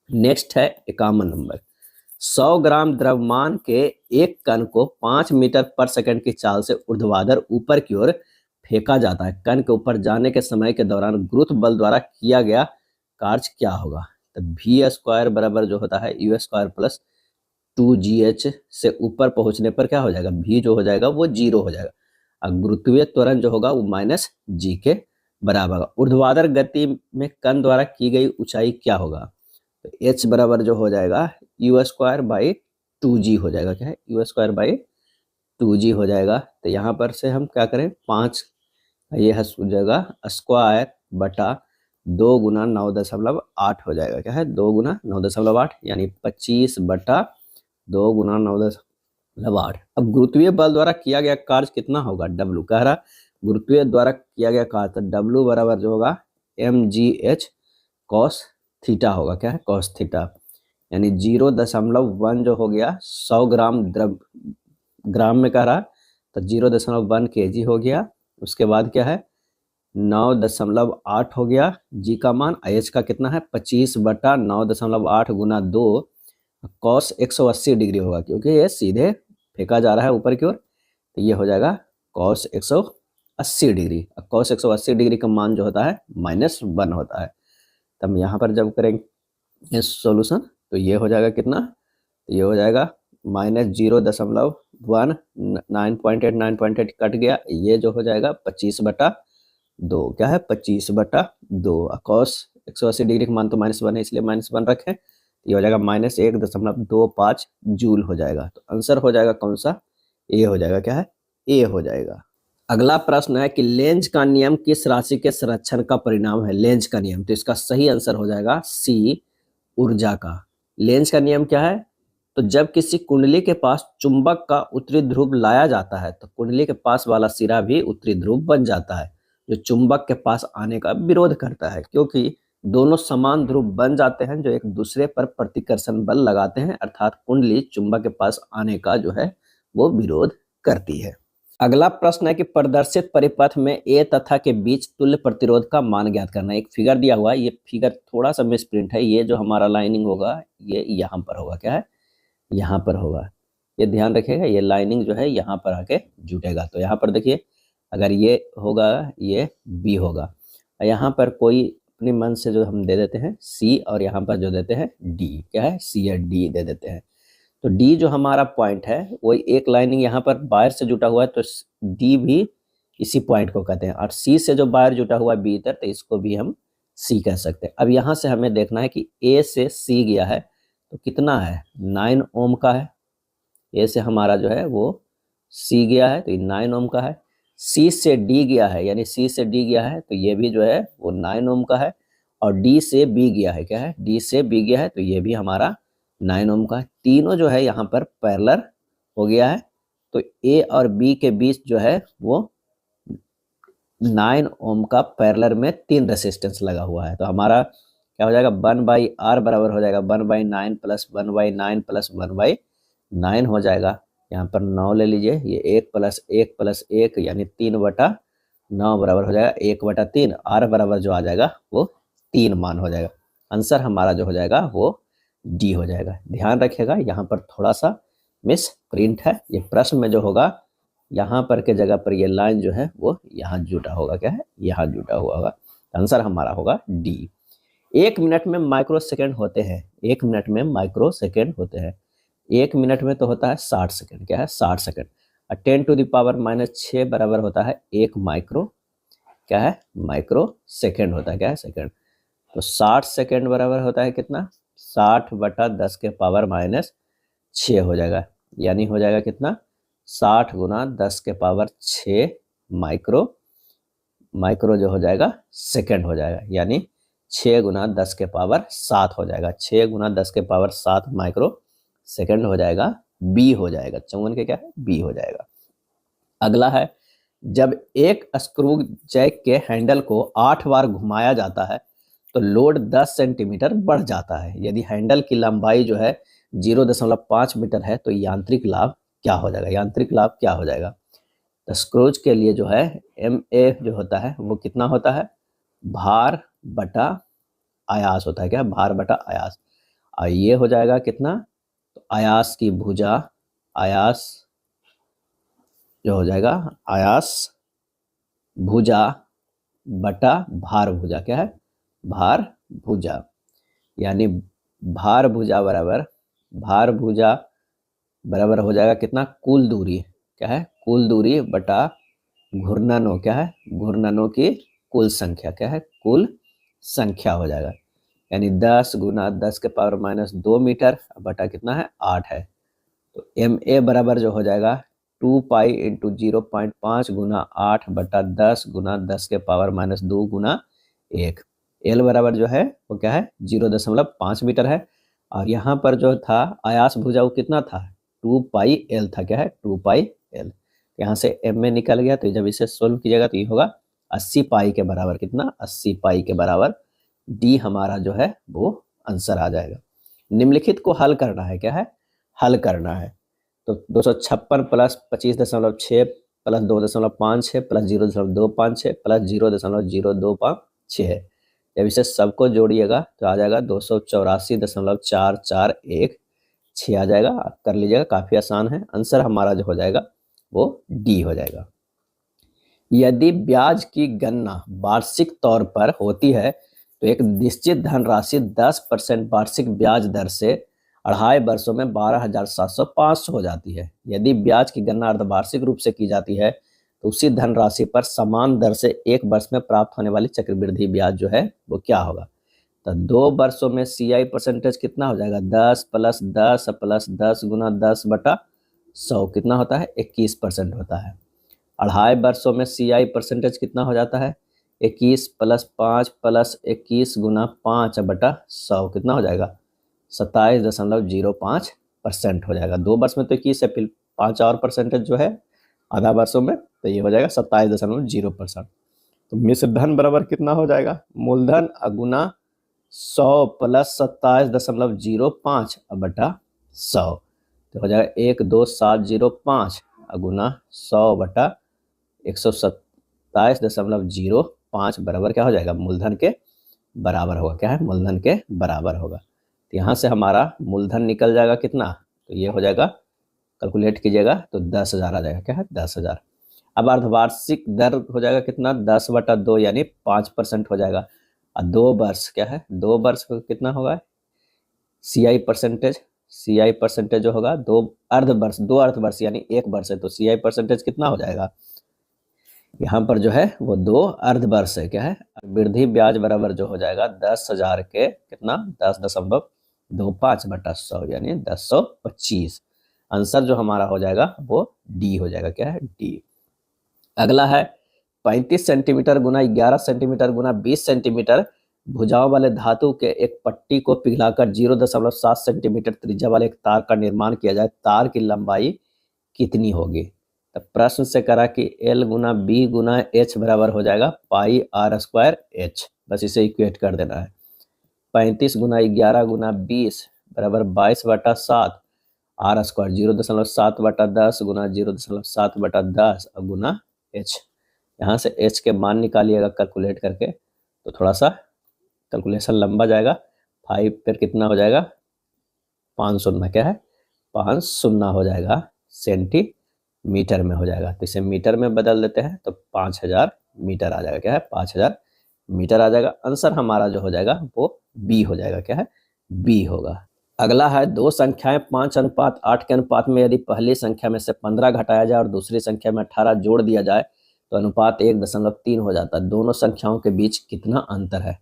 नेक्स्ट है 51 नंबर। 100 ग्राम द्रव्यमान के एक कण को 5 मीटर पर सेकंड की चाल से ऊर्ध्वाधर ऊपर की ओर फेंका जाता है। कण के ऊपर जाने के समय के दौरान गुरुत्व बल द्वारा किया गया कार्य क्या होगा। तो भी स्क्वायर बराबर जो होता है यू स्क्वायर प्लस 2gh से ऊपर पहुंचने पर क्या हो जाएगा, भी जो हो जाएगा वो 0 हो जाएगा, और गुरुत्वीय त्वरण जो होगा वो -g के बराबर होगा। ऊर्ध्वाधर गति में कण द्वारा की गई ऊंचाई क्या होगा, तो h बराबर जो हो जाएगा यू स्क्वायर बाई 2g हो जाएगा, क्या है यू स्क्वायर बाई 2g हो जाएगा। तो यहाँ पर से हम क्या करें, 5 ये हो जाएगा स्क्वायर बटा 2 गुना 9.8 हो जाएगा, क्या है 2 गुना 9.8, यानी 25/2 गुना 9.8। अब गुरुत्वीय बल द्वारा किया गया कार्य कितना होगा, W कह रहा, गुरुत्वीय द्वारा किया गया कार्य, तो W बराबर जो होगा mgh cos थीटा होगा, क्या है cos थीटा, यानी 0.1 जो हो गया 100 ग्राम ग्राम में कह रहा, तो 0.1 kg हो गया। उसके बाद क्या है 9.8 हो गया जी का मान, एच का कितना है 25/9.8 गुना 2 कॉस 180 डिग्री होगा, क्योंकि ये सीधे फेंका जा रहा है ऊपर की ओर, तो ये हो जाएगा कॉस 180 डिग्री। कॉस 180 डिग्री का मान जो होता है -1 होता है। तब यहाँ पर जब करेंगे सॉल्यूशन तो ये हो जाएगा कितना, तो ये हो जाएगा -0.1, 9.8 कट गया, ये जो हो जाएगा 25/2, क्या है 25/2। कॉस 180 डिग्री का मान तो -1 है, इसलिए -1 रखें, ये हो जाएगा -1.25 जूल हो जाएगा। तो आंसर हो जाएगा कौन सा, ए हो जाएगा, क्या है ए हो जाएगा। अगला प्रश्न है कि लेंज का नियम किस राशि के संरक्षण का परिणाम है, लेंज का नियम, तो इसका सही आंसर हो जाएगा सी, ऊर्जा का। लेंज का नियम क्या है, तो जब किसी कुंडली के पास चुंबक का उत्तरी ध्रुव लाया जाता है तो कुंडली के पास वाला सिरा भी उत्तरी ध्रुव बन जाता है, जो चुंबक के पास आने का विरोध करता है, क्योंकि दोनों समान ध्रुव बन जाते हैं जो एक दूसरे पर प्रतिकर्षण बल लगाते हैं, अर्थात कुंडली चुंबक के पास आने का जो है वो विरोध करती है। अगला प्रश्न है कि प्रदर्शित परिपथ में ए तथा के बीच तुल्य प्रतिरोध का मान ज्ञात करना है। एक फिगर दिया हुआ है, ये फिगर थोड़ा सा मिसप्रिंट है, ये जो हमारा लाइनिंग होगा ये यहाँ पर होगा, क्या है यहाँ पर होगा, ये ध्यान रखिएगा, ये लाइनिंग जो है यहाँ पर आके जुटेगा। तो यहाँ पर देखिए, अगर ये होगा ये बी होगा, यहाँ पर कोई अपने मन से जो हम दे देते हैं सी, और यहाँ पर जो देते हैं डी, क्या है सी या डी दे देते हैं। तो डी जो हमारा पॉइंट है वो एक लाइनिंग यहाँ पर वायर से जुटा हुआ है, तो डी भी इसी पॉइंट को कहते हैं, और सी से जो वायर जुटा हुआ है बी इधर, तो इसको भी हम सी कह सकते हैं। अब यहाँ से हमें देखना है कि ए से सी गया है तो कितना है, 9 ओम का है। ए से हमारा जो है वो सी गया है तो ये 9 ओम का है। सी से डी गया है, यानी सी से डी गया है तो ये भी जो है वो 9 ओम का है, और डी से बी गया है, क्या है डी से बी गया है तो ये भी हमारा 9 ओम का है। तीनों जो है यहाँ पर पैरेलल हो गया है, तो ए और बी के बीच जो है वो 9 ओम का पैरेलल में 3 रेसिस्टेंस लगा हुआ है। तो हमारा क्या हो जाएगा, 1/r बराबर हो जाएगा 1/9 प्लस 1/9 प्लस 1/9 हो जाएगा। यहाँ पर 9 ले लीजिए, ये 1 प्लस 1 प्लस 1 यानी 3/9 बराबर हो जाएगा 1/3। r बराबर जो आ जाएगा वो 3 मान हो जाएगा। आंसर हमारा जो हो जाएगा वो डी हो जाएगा। ध्यान रखिएगा यहाँ पर थोड़ा सा मिस प्रिंट है, ये प्रश्न में जो होगा यहाँ पर के जगह पर ये लाइन जो है वो यहाँ जुटा होगा, क्या है, यहाँ जुटा हुआ होगा। आंसर हमारा होगा डी। 1 मिनट में माइक्रो सेकेंड होते हैं, 1 मिनट में माइक्रो सेकेंड होते हैं। 1 मिनट में तो होता है 60 सेकेंड, क्या है 60 सेकेंड। 10⁻⁻6 बराबर होता है 1 माइक्रो, क्या है माइक्रो सेकेंड होता है, क्या है सेकेंड। तो 60 सेकेंड बराबर होता है कितना, 60/10⁻6 हो जाएगा, यानी हो जाएगा कितना 60 × 10⁻6 माइक्रो जो हो जाएगा सेकेंड हो जाएगा, यानी 6 × 10⁻7 हो जाएगा। 6 × 10⁻7 माइक्रो सेकेंड हो जाएगा, बी हो जाएगा। 54 के क्या है, बी हो जाएगा। अगला है, जब एक स्क्रू जैक के हैंडल को 8 बार घुमाया जाता है तो लोड 10 सेंटीमीटर बढ़ जाता है। यदि हैंडल की लंबाई जो है 0.5 मीटर है तो यांत्रिक लाभ क्या हो जाएगा, यांत्रिक लाभ क्या हो जाएगा। तो स्क्रूज के लिए जो है MA जो होता है वो कितना होता है, भार बटा आयास होता है, क्या भार बटा आयास। और ये हो जाएगा कितना, तो आयास की भुजा, आयास जो हो जाएगा आयास भुजा बटा भार भुजा, क्या है भार भुजा, यानी भार भुजा बराबर हो जाएगा कितना, कुल दूरी, क्या है कुल दूरी बटा घूर्णनों, क्या है घूर्णनों की कुल संख्या, क्या है कुल संख्या हो जाएगा। यानी 10 × 10⁻2 मीटर बटा कितना है 8 है। तो MA बराबर जो हो जाएगा 2 पाई इंटू 0.5 × 8 बटा 10 × 10⁻2 × 1। L बराबर जो है वो क्या है 0.5 मीटर है। और यहाँ पर जो था आयास भुजा वो कितना था 2 पाई L था, क्या है 2 पाई L। यहाँ से MA निकल गया, तो जब इसे सोल्व कीजिएगा तो ये होगा 80 पाई के बराबर, कितना 80 पाई के बराबर। डी हमारा जो है वो आंसर आ जाएगा। निम्नलिखित को हल करना है, क्या है हल करना है। तो 256 प्लस 25.6 प्लस 2.56 प्लस 0.256 प्लस 0.025 है। जब इसे सबको जोड़िएगा तो आ जाएगा 284.441 आ जाएगा। आप कर लीजिएगा, काफ़ी आसान है। आंसर हमारा जो हो जाएगा वो डी हो जाएगा। यदि ब्याज की गणना वार्षिक तौर पर होती है तो एक निश्चित धनराशि 10% वार्षिक ब्याज दर से 2.5 वर्षों में 12,705 हो जाती है। यदि ब्याज की गणना अर्धवार्षिक रूप से की जाती है तो उसी धनराशि पर समान दर से 1 वर्ष में प्राप्त होने वाली चक्रवृद्धि ब्याज जो है वो क्या होगा। तो 2 वर्षों में CI परसेंटेज कितना हो जाएगा 10 प्लस 10 प्लस 10 गुना 10/100 कितना होता है 21% होता है। 2.5 वर्षों में CI परसेंटेज कितना हो जाता है 21 प्लस 5 प्लस 21 गुना 5/100 कितना हो जाएगा 27.05% हो जाएगा। 2 वर्ष में तो 21 है, फिर 5 और परसेंटेज जो है आधा वर्षों में, तो ये हो जाएगा 27.0%। तो मिश्र धन बराबर कितना हो जाएगा मूलधन गुना 100 प्लस 27.05/100 तो हो जाएगा 12705 गुना 100/127.05 बराबर क्या हो जाएगा मूलधन के बराबर होगा, क्या है मूलधन के बराबर होगा। तो यहाँ से हमारा मूलधन निकल जाएगा कितना, तो ये हो जाएगा कैलकुलेट कीजिएगा तो 10,000 आ जाएगा, क्या है 10,000। अब अर्धवार्षिक दर हो जाएगा कितना 10/2 यानी 5% हो जाएगा। और 2 वर्ष क्या है 2 वर्ष कितना होगा CI परसेंटेज जो होगा 2 अर्धवर्ष यानी 1 वर्ष है, तो CI परसेंटेज कितना हो जाएगा यहाँ पर जो है वो 2 अर्धवर्ष है, क्या है वृद्धि ब्याज बराबर जो हो जाएगा 10,000 के कितना 10.25/100 यानी 1025। आंसर जो हमारा हो जाएगा वो डी हो जाएगा, क्या है डी। अगला है 35 सेंटीमीटर गुना 11 सेंटीमीटर गुना 20 सेंटीमीटर भुजाओं वाले धातु के एक पट्टी को पिघलाकर 0.7 सेंटीमीटर त्रिज्या वाले एक तार का निर्माण किया जाए। तार की लंबाई कितनी होगी। तो प्रश्न से करा कि L गुना B गुना H बराबर हो जाएगा पाई R स्क्वायर H, बस इसे इक्वेट कर देना है। 35 गुना 11 गुना 20 बराबर 22/7 R स्क्वायर 0.7/10 गुना 0.7/10 और गुना H। यहाँ से H के मान निकालिएगा कैलकुलेट करके, तो थोड़ा सा कैलकुलेशन लंबा जाएगा। 5 पर कितना हो जाएगा, 5 शून्य क्या है, 5 शून्य हो जाएगा, सेंटीमीटर में हो जाएगा। तो इसे मीटर में बदल देते हैं तो 5000 मीटर आ जाएगा, क्या है 5000 मीटर आ जाएगा। आंसर हमारा जो हो जाएगा वो बी हो जाएगा, क्या है बी होगा। अगला है दो संख्याएं 5:8 के अनुपात में यदि पहली संख्या में से 15 घटाया जाए और दूसरी संख्या में 18 जोड़ दिया जाए तो अनुपात 1.3 हो जाता है। दोनों संख्याओं के बीच कितना अंतर है।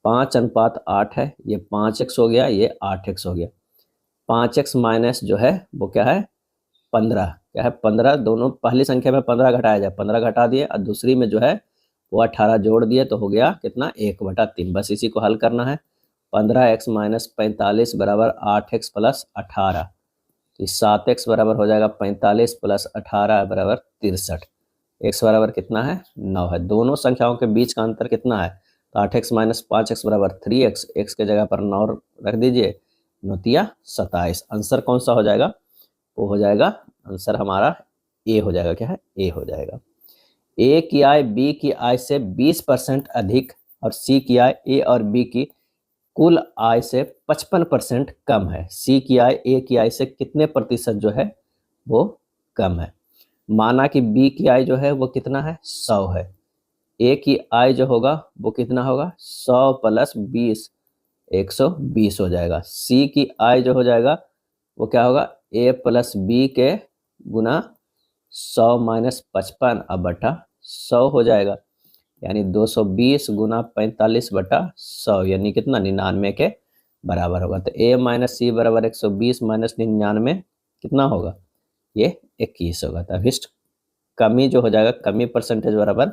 5:8 है, ये 5x हो गया, ये 8x हो गया। 5x माइनस जो है वो क्या है 15, क्या है 15। दोनों पहली संख्या में 15 घटाया जाए, 15 घटा दिए और दूसरी में जो है वो 18 जोड़ दिए तो हो गया कितना 1/3। बस इसी को हल करना है। 15x माइनस 45 बराबर 8x प्लस 18, तो 7x बराबर हो जाएगा 45 प्लस 18 बराबर 63। x बराबर कितना है 9 है। दोनों संख्याओं के बीच का अंतर कितना है, तो 8x माइनस 5x बराबर 3x, x के जगह पर 9 रख दीजिए, 9 27। आंसर कौन सा हो जाएगा, वो हो जाएगा आंसर हमारा ए हो जाएगा, क्या है ए हो जाएगा। ए की आय बी की आय से 20% अधिक और सी की आय ए और बी की कुल आय से 55% कम है। सी की आय ए की आय से कितने प्रतिशत जो है वो कम है। माना कि बी की आय जो है वो कितना है 100 है, ए की आय जो होगा वो कितना होगा 100 प्लस 20 120 हो जाएगा। सी की आय जो हो जाएगा वो क्या होगा ए प्लस बी के गुना 100 माइनस 55 अब बटा 100 हो जाएगा, यानी 220 गुना 45/100 यानी कितना 99 के बराबर होगा। तो ए माइनस सी बराबर 120 माइनस 99 कितना होगा, ये 21 होगा। तो हिस्ट कमी जो हो जाएगा, कमी परसेंटेज बराबर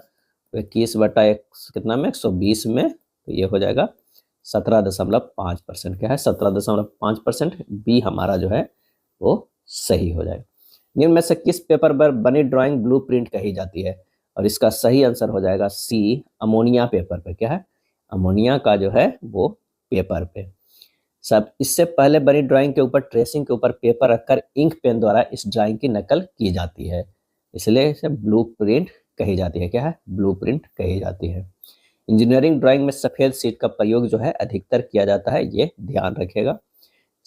21/1 कितना में 120 में, तो ये हो जाएगा 17.5%, क्या है 17.5%। बी हमारा जो है वो सही हो जाएगा। निम्न में से किस पेपर पर बनी ड्राइंग ब्लूप्रिंट कही जाती है, और इसका सही आंसर हो जाएगा सी अमोनिया पेपर पे, क्या है अमोनिया का जो है वो पेपर पे। सब इससे पहले बनी ड्राइंग के ऊपर ट्रेसिंग के ऊपर पेपर रखकर इंक पेन द्वारा इस ड्राइंग की नकल की जाती है, इसलिए इसे ब्लूप्रिंट कही जाती है, क्या है ब्लूप्रिंट कही जाती है। इंजीनियरिंग ड्राइंग में सफेद शीट का प्रयोग जो है अधिकतर किया जाता है, ये ध्यान रखिएगा।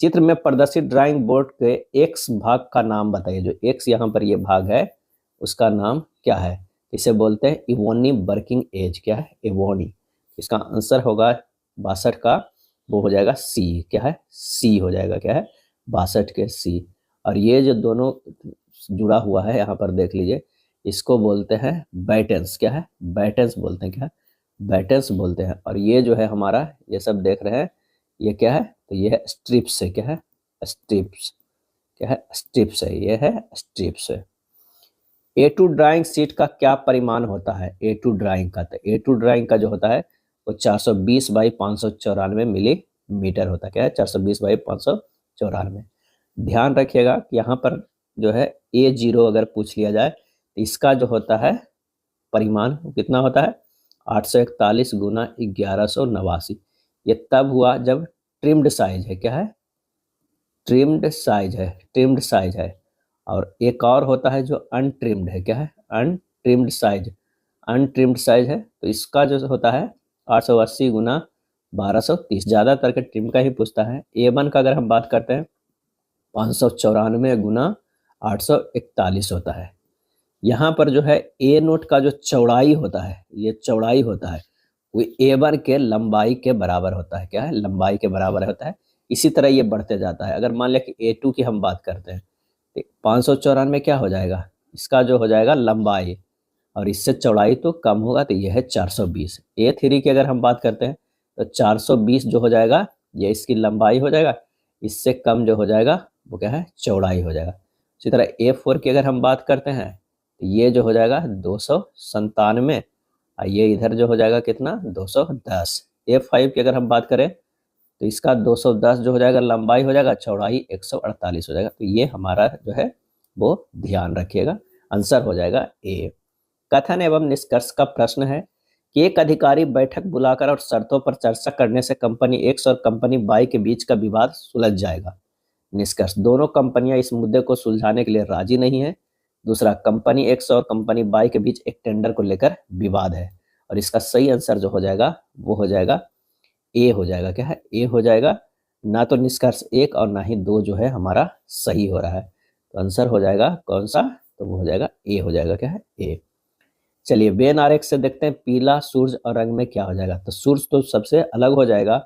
चित्र में प्रदर्शित ड्राइंग बोर्ड के एक्स भाग का नाम बताइए। जो एक्स यहाँ पर ये भाग है उसका नाम क्या है, इसे बोलते हैं इवोनी वर्किंग एज, क्या है इवोनी। इसका आंसर होगा 62 का, वो हो जाएगा सी, क्या है सी हो जाएगा, क्या है 62 के सी। और ये जो दोनों जुड़ा हुआ है यहाँ पर देख लीजिए, इसको बोलते हैं बैटेंस, क्या है बैटेंस बोलते हैं, क्या बैटेंस बोलते हैं। और ये जो है हमारा ये सब देख रहे हैं ये क्या है, तो ये है स्ट्रिप्स है, क्या है स्ट्रिप्स, क्या है स्ट्रिप्स है, ये है स्ट्रिप्स है। A2 ड्राइंग शीट का क्या परिमाण होता है, A2 ड्राइंग का, तो A2 ड्राइंग का जो होता है वो 420 बाई 594 मिलीमीटर होता है, क्या है 420 बाई 594। ध्यान रखिएगा कि यहाँ पर जो है A0 अगर पूछ लिया जाए तो इसका जो होता है परिमाण कितना होता है 841 गुना 1189। ये तब हुआ जब ट्रिम्ड साइज है, क्या है ट्रिम्ड साइज है, ट्रिम्ड साइज है। और एक और होता है जो अनट्रिम्ड है, क्या है अनट्रिम्ड साइज, अनट्रिम्ड साइज है। तो इसका जो होता है 880 गुना 1230, ज़्यादातर के ट्रिम का ही पूछता है। A1 का अगर हम बात करते हैं 594 गुना 841 होता है। यहाँ पर जो है ए नोट का जो चौड़ाई होता है, ये चौड़ाई होता है वो A1 के लंबाई के बराबर होता है, क्या है लंबाई के बराबर होता है। इसी तरह ये बढ़ते जाता है। अगर मान लिया कि A2 की हम बात करते हैं तो 594 क्या हो जाएगा, इसका जो हो जाएगा लंबाई, और इससे चौड़ाई तो कम होगा तो ये है 420। A3 की अगर हम बात करते हैं तो 420 जो हो जाएगा ये इसकी लंबाई हो जाएगा, इससे कम जो हो जाएगा वो क्या है चौड़ाई हो जाएगा। इसी तरह A4 की अगर हम बात करते हैं तो ये जो हो जाएगा 297, और ये इधर जो हो जाएगा कितना 210। A5 की अगर हम बात करें तो इसका 210 जो हो जाएगा लंबाई हो जाएगा, चौड़ाई 148 हो जाएगा। तो ये हमारा जो है वो ध्यान रखिएगा। आंसर हो जाएगा ए। कथन एवं निष्कर्ष का प्रश्न है कि एक अधिकारी बैठक बुलाकर और शर्तों पर चर्चा करने से कंपनी एक्स और कंपनी वाई के बीच का विवाद सुलझ जाएगा। निष्कर्ष, दोनों कंपनियां इस मुद्दे को सुलझाने के लिए राजी नहीं है। दूसरा, कंपनी एक्स और कंपनी वाई के बीच एक टेंडर को लेकर विवाद है। और इसका सही आंसर जो हो जाएगा वो हो जाएगा ए हो जाएगा। क्या है? ए हो जाएगा। ना तो निष्कर्ष एक और ना ही दो जो है हमारा सही हो रहा है। तो आंसर हो जाएगा कौन सा? तो वो हो जाएगा ए हो जाएगा। क्या है? ए। चलिए वेन आरेख से देखते हैं पीला सूरज और रंग में क्या हो जाएगा। तो सूरज तो सबसे अलग हो जाएगा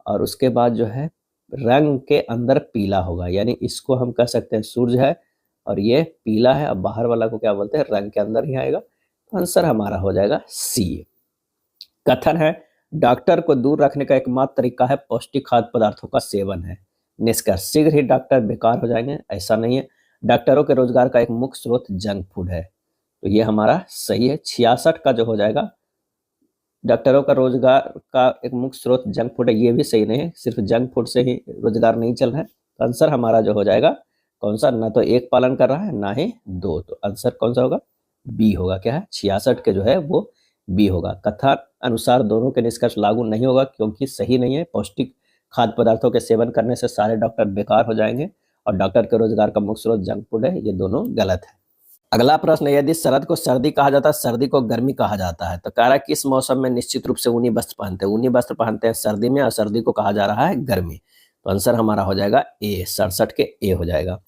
और उसके बाद जो है रंग के अंदर पीला होगा, यानी इसको हम कह सकते हैं सूरज है और ये पीला है। अब बाहर वाला को क्या बोलते हैं? रंग के अंदर ही आएगा। तो आंसर हमारा हो जाएगा सी। कथन है डॉक्टर को दूर रखने का एकमात्र तरीका है पौष्टिक खाद्य पदार्थों का सेवन है। निष्कर्ष, शीघ्र ही डॉक्टर बेकार हो जाएंगे, ऐसा नहीं है। डॉक्टरों के रोजगार का एक मुख्य स्रोत जंक फूड है। तो ये हमारा सही है। 66 का जो हो जाएगा डॉक्टरों का रोजगार का एक मुख्य स्रोत जंक फूड है, ये भी सही नहीं है। सिर्फ जंक फूड से ही रोजगार नहीं चल रहा है। तो आंसर हमारा जो हो जाएगा कौन सा? ना तो एक पालन कर रहा है ना ही दो। तो आंसर कौन सा होगा? बी होगा। क्या है? 66 के जो है वो बी होगा। कथा अनुसार दोनों के निष्कर्ष लागू नहीं होगा क्योंकि सही नहीं है। पौष्टिक खाद्य पदार्थों के सेवन करने से सारे डॉक्टर बेकार हो जाएंगे और डॉक्टर के रोजगार का मुख्य स्रोत जंक फूड है, ये दोनों गलत है। अगला प्रश्न, यदि शरद को सर्दी कहा जाता है, सर्दी को गर्मी कहा जाता है, तो कह रहा है किस मौसम में निश्चित रूप से ऊनी वस्त्र पहनते हैं? ऊनी वस्त्र पहनते हैं सर्दी में और सर्दी को कहा जा रहा है गर्मी। तो आंसर हमारा हो जाएगा ए। 67 के ए हो जाएगा।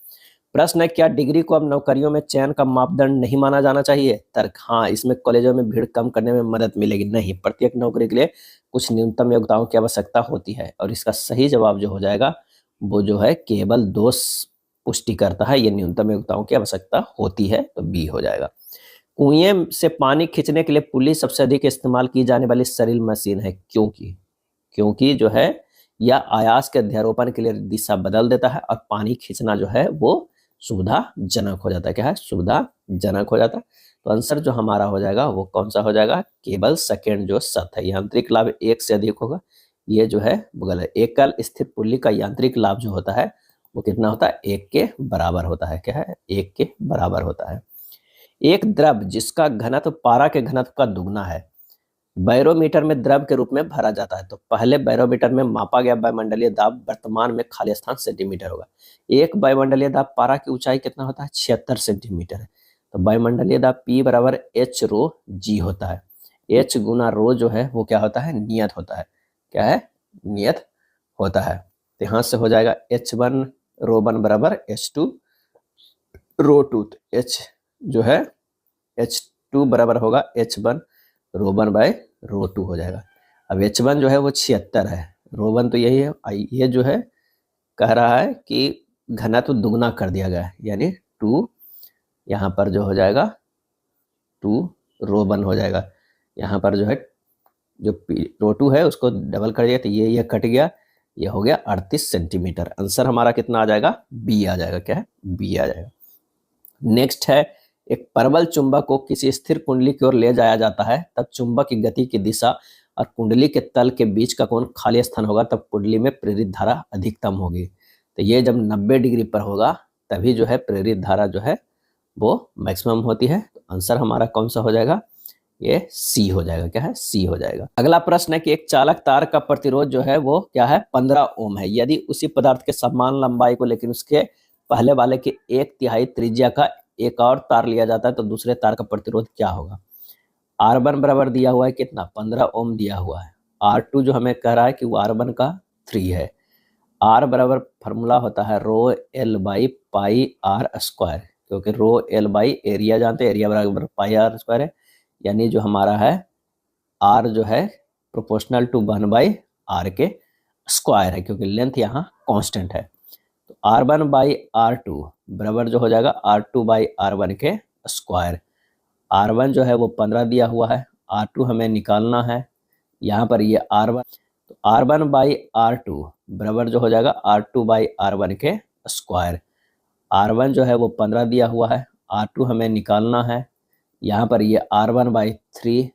प्रश्न है क्या डिग्री को अब नौकरियों में चयन का मापदंड नहीं माना जाना चाहिए? तर्क, हाँ, इसमें कॉलेजों में भीड़ कम करने में मदद मिलेगी। नहीं, प्रत्येक नौकरी के लिए कुछ न्यूनतम योग्यताओं की आवश्यकता होती है। और इसका सही जवाब जो हो जाएगा वो जो है केवल दोष पुष्टि करता है, ये न्यूनतम योग्यताओं की आवश्यकता होती है। तो बी हो जाएगा। कुएं से पानी खींचने के लिए पुली सबसे अधिक इस्तेमाल की जाने वाली सरल मशीन है। क्योंकि जो है यह आयास के अध्यारोपण के लिए दिशा बदल देता है और पानी खींचना जो है वो सुविधाजनक हो जाता है। क्या है? सुविधाजनक हो जाता है। तो आंसर जो हमारा हो जाएगा वो कौन सा हो जाएगा? केवल सेकेंड जो सत है। यांत्रिक लाभ एक से अधिक होगा, ये जो है गलत है। एकल स्थित पुल्ली का यांत्रिक लाभ जो होता है वो कितना होता है? एक के बराबर होता है। क्या है? एक के बराबर होता है। एक द्रव जिसका घनत्व पारा के घनत्व का दुगना है बैरोमीटर में द्रव के रूप में भरा जाता है। तो पहले बैरोमीटर में मापा गया वायुमंडलीय दाब वर्तमान में खाली स्थान सेंटीमीटर होगा। एक वायुमंडलीय दाब पारा की ऊंचाई कितना होता है? 76 सेंटीमीटर है। तो वायुमंडलीय दाब P बराबर एच रो जी होता है। एच गुना रो जो है वो क्या होता है? नियत होता है। क्या है? नियत होता है। तो यहाँ से हो जाएगा H1 रो 1 बराबर H2 रो 2। H जो है H2 बराबर होगा H1 रो 1 बाय रो 2 हो जाएगा। अब H1 जो है वो 76 है, रो 1 तो यही है। ये जो है कह रहा है कि घनत्व दुगना कर दिया गया है, यानी 2 यहाँ पर जो हो जाएगा 2 रो 1 हो जाएगा। यहाँ पर जो है जो रो 2 है उसको डबल कर दिया तो ये कट गया, ये हो गया 38 सेंटीमीटर। आंसर हमारा कितना आ जाएगा? बी आ जाएगा। क्या है? बी आ जाएगा। नेक्स्ट है एक परवल चुंबक को किसी स्थिर कुंडली की ओर ले जाया जाता है, तब चुंबक की गति की दिशा और कुंडली के तल के बीच का कोण खाली स्थान होगा, तब कुंडली में प्रेरित धारा अधिकतम होगी। तो ये जब 90 डिग्री पर होगा तभी जो है प्रेरित धारा जो है वो मैक्सिमम होती है। तो आंसर हमारा कौन सा हो जाएगा? ये सी हो जाएगा। क्या है? सी हो जाएगा। अगला प्रश्न है कि एक चालक तार का प्रतिरोध जो है वो क्या है? 15 ओम है। यदि उसी पदार्थ के समान लंबाई को लेकिन उसके पहले वाले की 1/3 त्रिज्या का एक और तार लिया जाता है तो दूसरे तार का प्रतिरोध क्या होगा? R1 बराबर दिया हुआ है कितना? 15 ओम दिया हुआ है। R2 जो हमें कह रहा है कि वो R1 का 3 है। R बराबर फार्मूला होता है rho L by pi R square, क्योंकि रो एल बाई एरिया जानते हैं, एरिया बराबर पाई आर स्क्वायर है। यानी जो हमारा है R जो है प्रोपोर्शनल टू 1/r के स्क्वायर है, क्योंकि लेंथ यहाँ कांस्टेंट है। तो R1 बाई R2 बराबर जो हो जाएगा R2 बाई R1 के स्क्वायर। R1 जो है वो 15 दिया हुआ है, R2 हमें निकालना है। यहाँ पर ये R1, तो R1 बाई R2 बराबर जो हो जाएगा R2 बाई R1 के स्क्वायर। R1 जो है वो 15 दिया हुआ है, R2 हमें निकालना है। यहाँ पर ये R1 बाई 3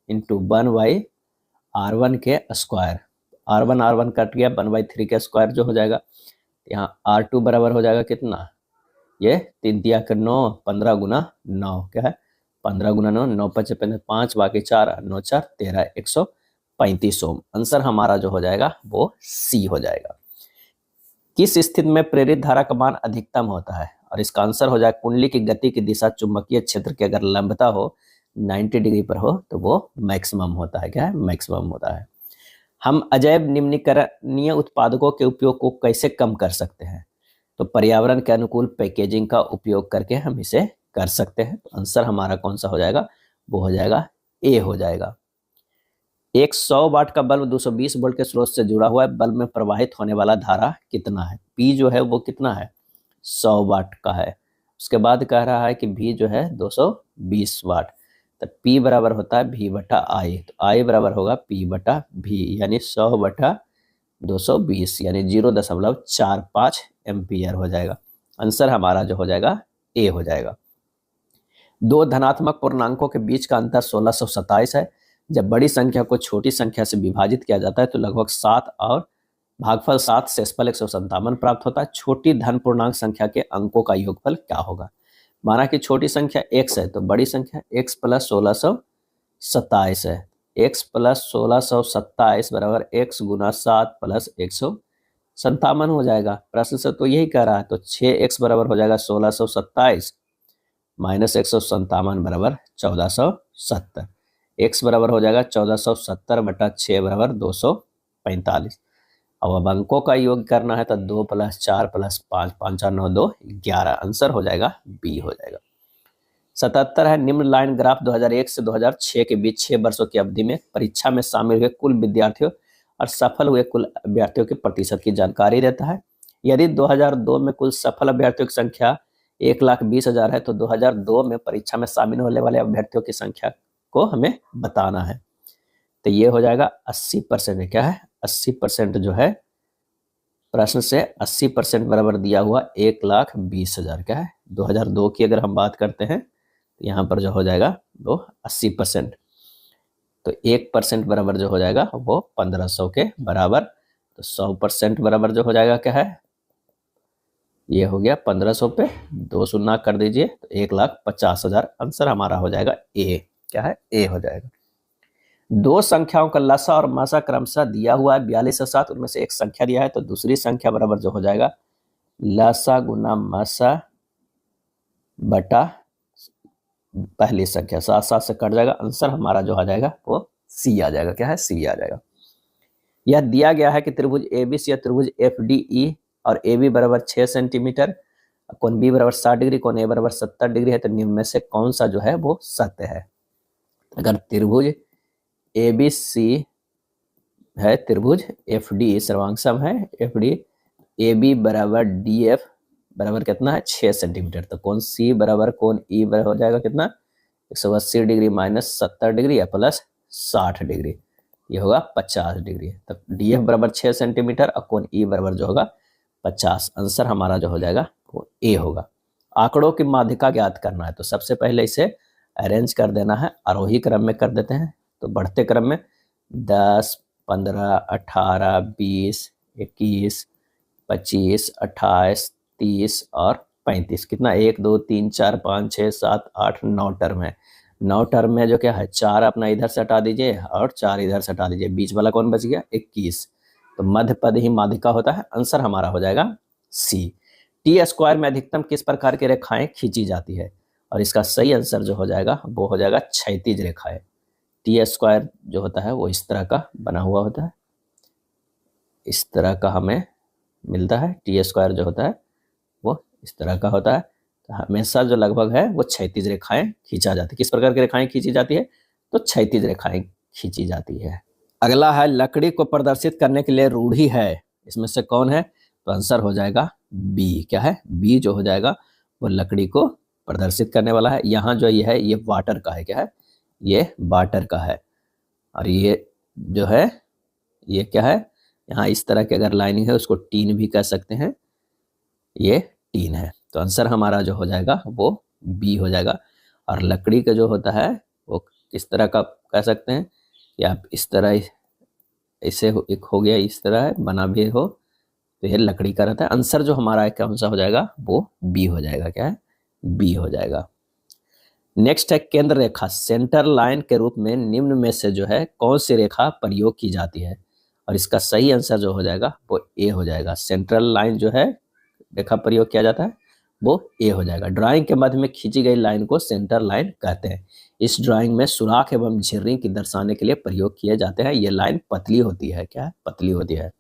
इंटू 1/R1 के स्क्वायर। R1 कट गया, 1/3 के स्क्वायर जो हो जाएगा। यहाँ R2 बराबर हो जाएगा कितना? ये 3 तिया के 9, 15 गुना 9 क्या है 15 गुना 9, 9 पचे 5, बाकी 4, 9 4 13, 135 ओम। आंसर हमारा जो हो जाएगा वो सी हो जाएगा। किस स्थिति में प्रेरित धारा का मान अधिकतम होता है? और इसका आंसर हो जाए कुंडली की गति की दिशा चुंबकीय क्षेत्र की अगर लंबता हो 90 डिग्री पर हो तो वो मैक्सिमम होता है। क्या है? मैक्सिमम होता है। हम अजैव निम्नीकरणीय उत्पादकों के उपयोग को कैसे कम कर सकते हैं? तो पर्यावरण के अनुकूल पैकेजिंग का उपयोग करके हम इसे कर सकते हैं। तो आंसर हमारा कौन सा हो जाएगा? वो हो जाएगा ए हो जाएगा। एक 100 वाट का बल्ब 220 वोल्ट के स्रोत से जुड़ा हुआ है। बल्ब में प्रवाहित होने वाला धारा कितना है? पी जो है वो कितना है? 100 वाट का है। उसके बाद कह रहा है कि भी जो है 220 वाट। तो पी बराबर होता है भी बटा आई। तो आई बराबर होगा पी बटा भी, यानी 100 बटा 220 यानी 0.45 एम्पियर हो जाएगा। आंसर हमारा जो हो जाएगा ए हो जाएगा। दो धनात्मक पूर्णांकों के बीच का अंतर 1627 है। जब बड़ी संख्या को छोटी संख्या से विभाजित किया जाता है तो लगभग 7 और भागफल 7 शेषफल 157 प्राप्त होता है। छोटी धन पूर्णांक संख्या के अंकों का योगफल क्या होगा? माना कि छोटी संख्या x है तो बड़ी संख्या x प्लस 1627 है। x प्लस 1627 बराबर x गुना 7 प्लस 157 हो जाएगा। प्रश्न से तो यही कह रहा है। तो 6x बराबर हो जाएगा 1627 माइनस 157 बराबर 1470। x बराबर हो जाएगा 1470 बटा 6 बराबर 245। अब अंकों का योग करना है तो 2 प्लस 4 प्लस 5, 5 4 9 2 11। आंसर हो जाएगा बी हो जाएगा। 77 है निम्न लाइन ग्राफ 2001 से 2006 के बीच 6 वर्षों की अवधि में परीक्षा में शामिल हुए कुल विद्यार्थियों और सफल हुए कुल अभ्यर्थियों के प्रतिशत की जानकारी देता है। यदि 2002 में कुल सफल अभ्यर्थियों की संख्या 1,20,000 है तो 2002 में परीक्षा में शामिल होने वाले अभ्यर्थियों की संख्या को हमें बताना है। तो ये हो जाएगा 80%। क्या है? 80% जो है प्रश्न से 80% बराबर दिया हुआ 1,20,000। क्या है? 2002 की अगर हम बात करते हैं तो यहाँ पर जो हो जाएगा वो 80%। तो 1% बराबर जो हो जाएगा वो 1500 के बराबर। तो 100% बराबर जो हो जाएगा क्या है? ये हो गया 1500 पे 2 शून्य कर दीजिए तो 1,50,000। आंसर हमारा हो जाएगा ए। क्या है? ए हो जाएगा। दो संख्याओं का लसा और मसा क्रमशः दिया हुआ है 42 से 7। उनमें से एक संख्या दिया है तो दूसरी संख्या बराबर जो हो जाएगा लसा गुना मसा बटा पहली संख्या। 7 7 से कट जाएगा। आंसर हमारा जो आ जाएगा वो सी आ जाएगा। क्या है? सी आ जाएगा। यह दिया गया है कि त्रिभुज एबीसी या त्रिभुज एफडीई और AB बराबर 6 सेंटीमीटर, कोण बी बराबर 60 डिग्री, कोण ए बराबर 70 डिग्री है। तो निम्न में से कौन सा जो है वो सत्य है? अगर त्रिभुज ABC है, त्रिभुज FD सर्वांग है FD, AB बराबर DF बराबर कितना है? 6 सेंटीमीटर। तो कोण C बराबर कोण E बराबर हो जाएगा कितना? 180 डिग्री माइनस 70 डिग्री या प्लस 60 डिग्री। ये होगा 50 डिग्री। तो DF बराबर 6 सेंटीमीटर और कोण E बराबर जो होगा 50। आंसर हमारा जो हो जाएगा वो ए होगा। आंकड़ों की माध्यिका ज्ञात करना है तो सबसे पहले इसे अरेंज कर देना है। आरोही क्रम में कर देते हैं। तो बढ़ते क्रम में 10 15 18 20 21 25 28 30 और 35। कितना? 1 2 3 4 5 6 7 8 9 टर्म है। 9 टर्म में जो क्या है 4 अपना इधर से हटा दीजिए और 4 इधर से हटा दीजिए। बीच वाला कौन बच गया? 21। तो मध्य पद ही माध्यिका होता है। आंसर हमारा हो जाएगा सी। टी स्क्वायर में अधिकतम किस प्रकार की रेखाएं खींची जाती है? और इसका सही आंसर जो हो जाएगा वो हो जाएगा क्षैतिज रेखाएं। टी स्क्वायर जो होता है वो इस तरह का बना हुआ होता है। इस तरह का हमें मिलता है। टी स्क्वायर जो होता है वो इस तरह का होता है। तो हमेशा जो लगभग है वो क्षैतिज रेखाएं खींचा जाती है। किस प्रकार की रेखाएं खींची जाती है? तो क्षैतिज रेखाएं खींची जाती है। अगला है लकड़ी को प्रदर्शित करने के लिए रूढ़ी है। इसमें से कौन है? तो आंसर हो जाएगा बी। क्या है? बी जो हो जाएगा वो लकड़ी को प्रदर्शित करने वाला है। यहाँ जो ये है ये वाटर का है। क्या है? ये वाटर का है। और ये जो है ये क्या है? यहाँ इस तरह की अगर लाइनिंग है उसको टीन भी कह सकते हैं। ये टीन है। तो आंसर हमारा जो हो जाएगा वो बी हो जाएगा। और लकड़ी का जो होता है वो किस तरह का कह सकते हैं कि आप इस तरह इसे एक हो गया इस तरह है बना भी हो तो ये लकड़ी का रहता है। आंसर जो हमारा है कौन सा हो जाएगा, वो बी हो जाएगा। क्या है, बी हो जाएगा। नेक्स्ट है केंद्र रेखा, सेंटर लाइन के रूप में निम्न में से जो है कौन सी रेखा प्रयोग की जाती है, और इसका सही आंसर जो हो जाएगा वो ए हो जाएगा। सेंट्रल लाइन जो है रेखा प्रयोग किया जाता है वो ए हो जाएगा। ड्राइंग के मध्य में खींची गई लाइन को सेंटर लाइन कहते हैं। इस ड्राइंग में सुराख एवं झिर्री की दर्शाने के लिए प्रयोग किए जाते हैं। ये लाइन पतली होती है। क्या है, पतली होती है।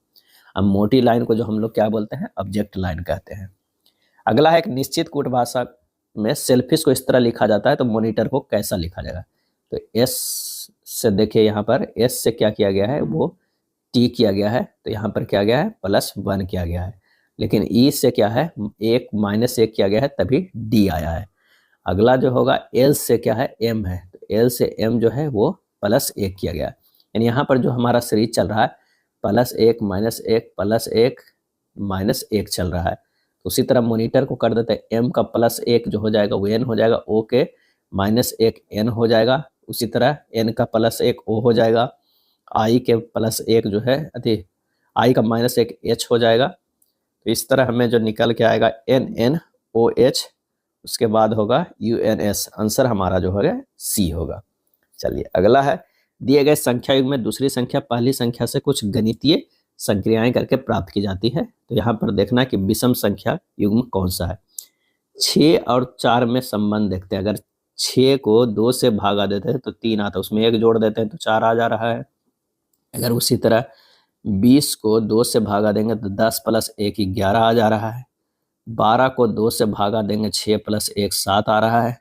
अब मोटी लाइन को जो हम लोग क्या बोलते हैं, ऑब्जेक्ट लाइन कहते हैं। अगला है एक निश्चित कूट भाषा में सेल्फिश को इस तरह लिखा जाता है तो मॉनिटर को कैसा लिखा जाएगा। तो एस से देखिए, यहाँ पर एस से क्या किया गया है, वो टी किया गया है, तो यहाँ पर क्या गया है, +1 किया गया है। लेकिन ई से क्या है, 1 -1 किया गया है, तभी डी आया है। अगला जो होगा एल से क्या है, एम है, तो एल से एम जो है वो +1 किया गया है। यानी यहाँ पर जो हमारा सीरीज चल रहा है +1 -1 +1 -1 चल रहा है। तो उसी तरह मॉनिटर को कर देते हैं, एम का +1 जो हो जाएगा वो एन हो जाएगा, ओ के -1 एन हो जाएगा, उसी तरह एन का +1 ओ हो जाएगा, आई के +1 जो है आई का -1 एच हो जाएगा। तो इस तरह हमें जो निकल के आएगा NNOH, उसके बाद होगा UNS। आंसर हमारा जो होगा सी होगा। चलिए अगला है, दिए गए संख्या युग में दूसरी संख्या पहली संख्या से कुछ गणितीय संक्रियाएं करके प्राप्त की जाती है। तो यहाँ पर देखना कि विषम संख्या युग्म कौन सा है। 6 और 4 में संबंध देखते हैं। अगर 6 को 2 से भागा देते हैं तो 3 आता है, उसमें 1 जोड़ देते हैं तो 4 आ जा रहा है। अगर उसी तरह 20 को 2 से भागा देंगे तो 10 + 1 11 आ जा रहा है। 12 को 2 से भागा देंगे 6 + 1 7 आ रहा है।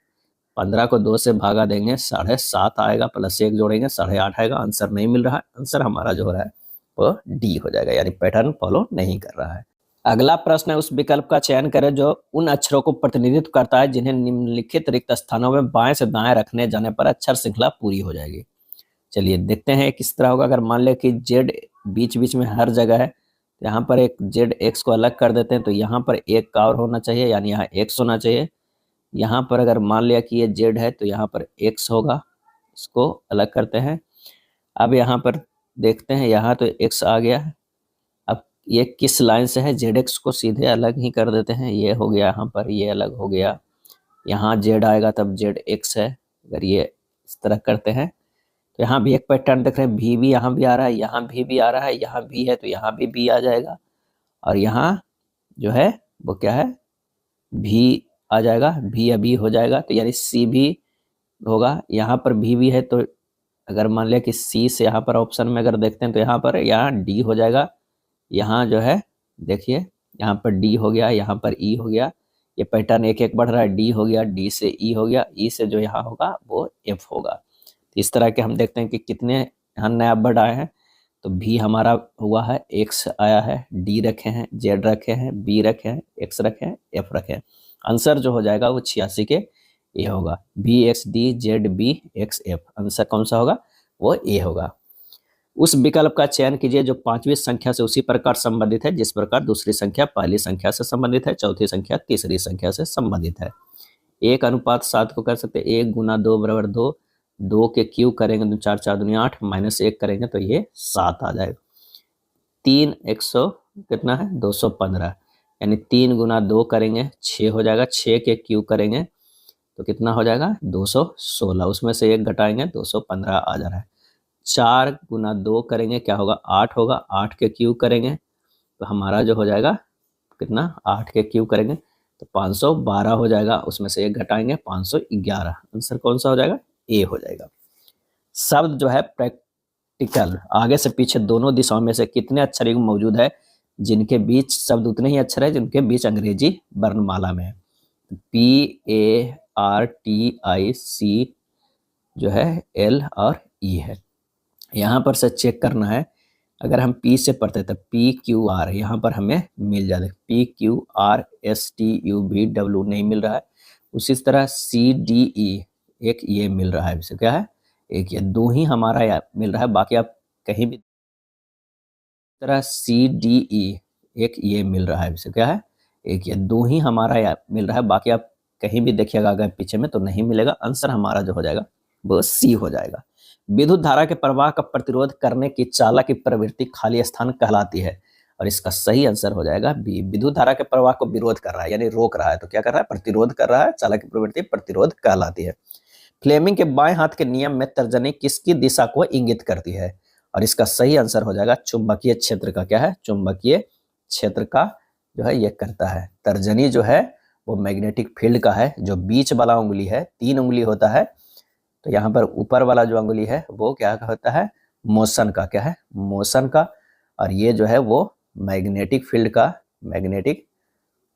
15 को 2 से भागा देंगे 7.5 आएगा, +1 जोड़ेंगे 8.5 आएगा। आंसर नहीं मिल रहा है। आंसर हमारा जो हो रहा है वो डी हो जाएगा, यानी पैटर्न फॉलो नहीं कर रहा है। अगला प्रश्न है, उस विकल्प का चयन करें जो उन अक्षरों को प्रतिनिधित्व करता है जिन्हें निम्नलिखित रिक्त स्थानों में बाएं से दाएं रखने जाने पर अक्षर श्रृंखला पूरी हो जाएगी। चलिए देखते हैं किस तरह होगा। अगर मान लें कि जेड बीच बीच में हर जगह है, तो यहाँ पर एक जेड एक्स को अलग कर देते हैं, तो यहाँ पर एक का और होना चाहिए, यानी यहाँ एक्स होना चाहिए। यहाँ पर अगर मान लिया कि ये जेड है तो यहाँ पर एक्स होगा, इसको अलग करते हैं। अब यहाँ पर देखते हैं, यहाँ तो एक्स आ गया। अब ये किस लाइन से है, जेड एक्स को सीधे अलग ही कर देते हैं। ये हो गया, यहाँ पर ये अलग हो गया। यहाँ जेड आएगा तब जेड एक्स है। अगर ये इस तरह करते हैं तो यहाँ भी एक पैटर्न देख रहे हैं, भी यहाँ भी आ रहा है, यहाँ भी आ रहा है, यहाँ भी है तो यहाँ भी आ जाएगा, और यहाँ जो है वो क्या है, भी आ जाएगा, भी अभी हो जाएगा, तो यानी सी भी होगा। यहाँ पर भी है, तो अगर मान लिया कि सी से यहाँ पर ऑप्शन में अगर देखते हैं तो यहाँ डी हो जाएगा। यहाँ जो है देखिए, यहाँ पर डी हो गया, यहाँ पर ई हो गया। ये पैटर्न एक एक बढ़ रहा है, डी हो गया, डी से ई हो गया, ई से जो यहाँ होगा वो एफ होगा। इस तरह के हम देखते हैं कि कितने यहाँ नया वर्ड आए हैं। तो भी हमारा हुआ है, एक्स आया है, डी रखे हैं, जेड रखे हैं, बी रखे हैं, एक्स रखे हैं, एफ रखे हैं। आंसर जो हो जाएगा वो 86 के ए होगा। B X D Z B X F, answer कौन सा होगा, वो ए होगा। उस विकल्प का चयन कीजिए जो 5वीं संख्या से उसी प्रकार संबंधित है जिस प्रकार दूसरी संख्या पहली संख्या से संबंधित है, चौथी संख्या तीसरी संख्या से संबंधित है। 1:7 को कर सकते हैं, 1 × 2 = 2, 2 के क्यूब करेंगे तो 4 4 दूनी 8, -1 करेंगे तो ये 7 आ जाएगा। 3 100 कितना है, 215, यानी 3 × 2 करेंगे 6 हो जाएगा, 6 के क्यूब करेंगे तो कितना हो जाएगा, 216, उसमें से 1 घटाएंगे 215 आ जा रहा है। 4 × 2 करेंगे क्या होगा, 8 होगा, 8 के क्यूब करेंगे तो हमारा जो हो जाएगा कितना, 8 के क्यूब करेंगे तो 512 हो जाएगा, उसमें से 1 घटाएंगे 511। आंसर कौन सा हो जाएगा, ए हो जाएगा। शब्द जो है प्रैक्टिकल, आगे से पीछे दोनों दिशाओं में से कितने अक्षर युग्म मौजूद है जिनके बीच शब्द उतने ही अक्षर है जिनके बीच अंग्रेजी वर्णमाला में है। PARTIC जो है L और E है। यहाँ पर से चेक करना है, अगर हम P से पढ़ते तो PQR यहाँ पर हमें मिल जाता है, PQRSTUVW नहीं मिल रहा है। उसी तरह CDE एक ये मिल रहा है, इसे क्या है, एक ये, 2 ही हमारा मिल रहा है, बाकी आप कहीं भी तरह CDE एक ये मिल रहा है, इसे क्या है, एक ये, 2 ही हमारा मिल रहा है, बाकी आप कहीं भी देखिएगा अगर पीछे में तो नहीं मिलेगा। आंसर हमारा जो हो जाएगा वो सी हो जाएगा। विद्युत धारा के प्रवाह का प्रतिरोध करने की चालक की प्रवृत्ति खाली स्थान कहलाती है। और इसका सही आंसर हो जाएगा बी, विद्युत धारा के प्रवाह को विरोध कर रहा है यानी रोक रहा है। तो क्या कर रहा है? प्रतिरोध कर रहा है। चालक की प्रवृत्ति प्रतिरोध कहलाती है। फ्लेमिंग के बाएं हाथ के नियम में तर्जनी किसकी दिशा को इंगित करती है? और इसका सही आंसर हो जाएगा चुंबकीय क्षेत्र का। क्या है? चुंबकीय क्षेत्र का जो है ये करता है। तर्जनी जो है वो मैग्नेटिक फील्ड का है। जो बीच वाला उंगली है, 3 उंगली होता है, तो यहाँ पर ऊपर वाला जो उंगली है वो क्या होता है? मोशन का। क्या है? मोशन का। और ये जो है वो मैग्नेटिक फील्ड का, मैग्नेटिक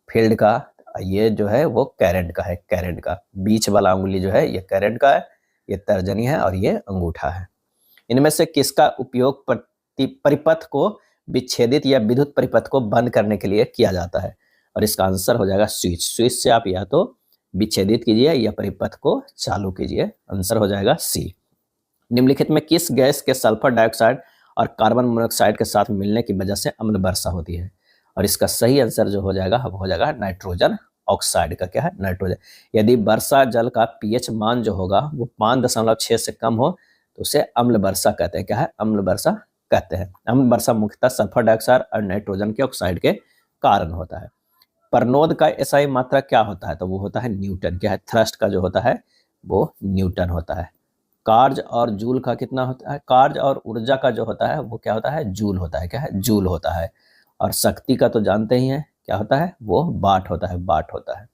फील्ड का। ये जो है वो करंट का है, करंट का। बीच वाला उंगली जो है ये करंट का है, ये तर्जनी है और ये अंगूठा है। इनमें से किसका उपयोग परिपथ को विच्छेदित या विद्युत परिपथ को बंद करने के लिए किया जाता है? और इसका आंसर हो जाएगा स्विच। स्विच से आप या तो विच्छेदित कीजिए या परिपथ को चालू कीजिए। आंसर हो जाएगा सी। निम्नलिखित में किस गैस के सल्फर डाइऑक्साइड और कार्बन मोनोऑक्साइड के साथ मिलने की वजह से अम्ल वर्षा होती है? और इसका सही आंसर जो हो जाएगा वो हो जाएगा नाइट्रोजन ऑक्साइड का। क्या है? नाइट्रोजन। यदि वर्षा जल का पीएच मान जो होगा वो 5.6 से कम हो तो उसे अम्ल वर्षा कहते हैं। क्या है? अम्ल वर्षा कहते हैं। अम्ल वर्षा मुख्यतः सल्फर डाइऑक्साइड और नाइट्रोजन के ऑक्साइड के कारण होता है। प्रनोद का एसआई मात्रा क्या होता है? तो वो होता है न्यूटन। क्या है? थ्रस्ट का जो होता है वो न्यूटन होता है। कार्य और जूल का कितना होता है? कार्य और ऊर्जा का जो होता है वो क्या होता है? जूल होता है। क्या है? जूल होता है। और शक्ति का तो जानते ही हैं क्या होता है? वो वाट होता है, वाट होता है।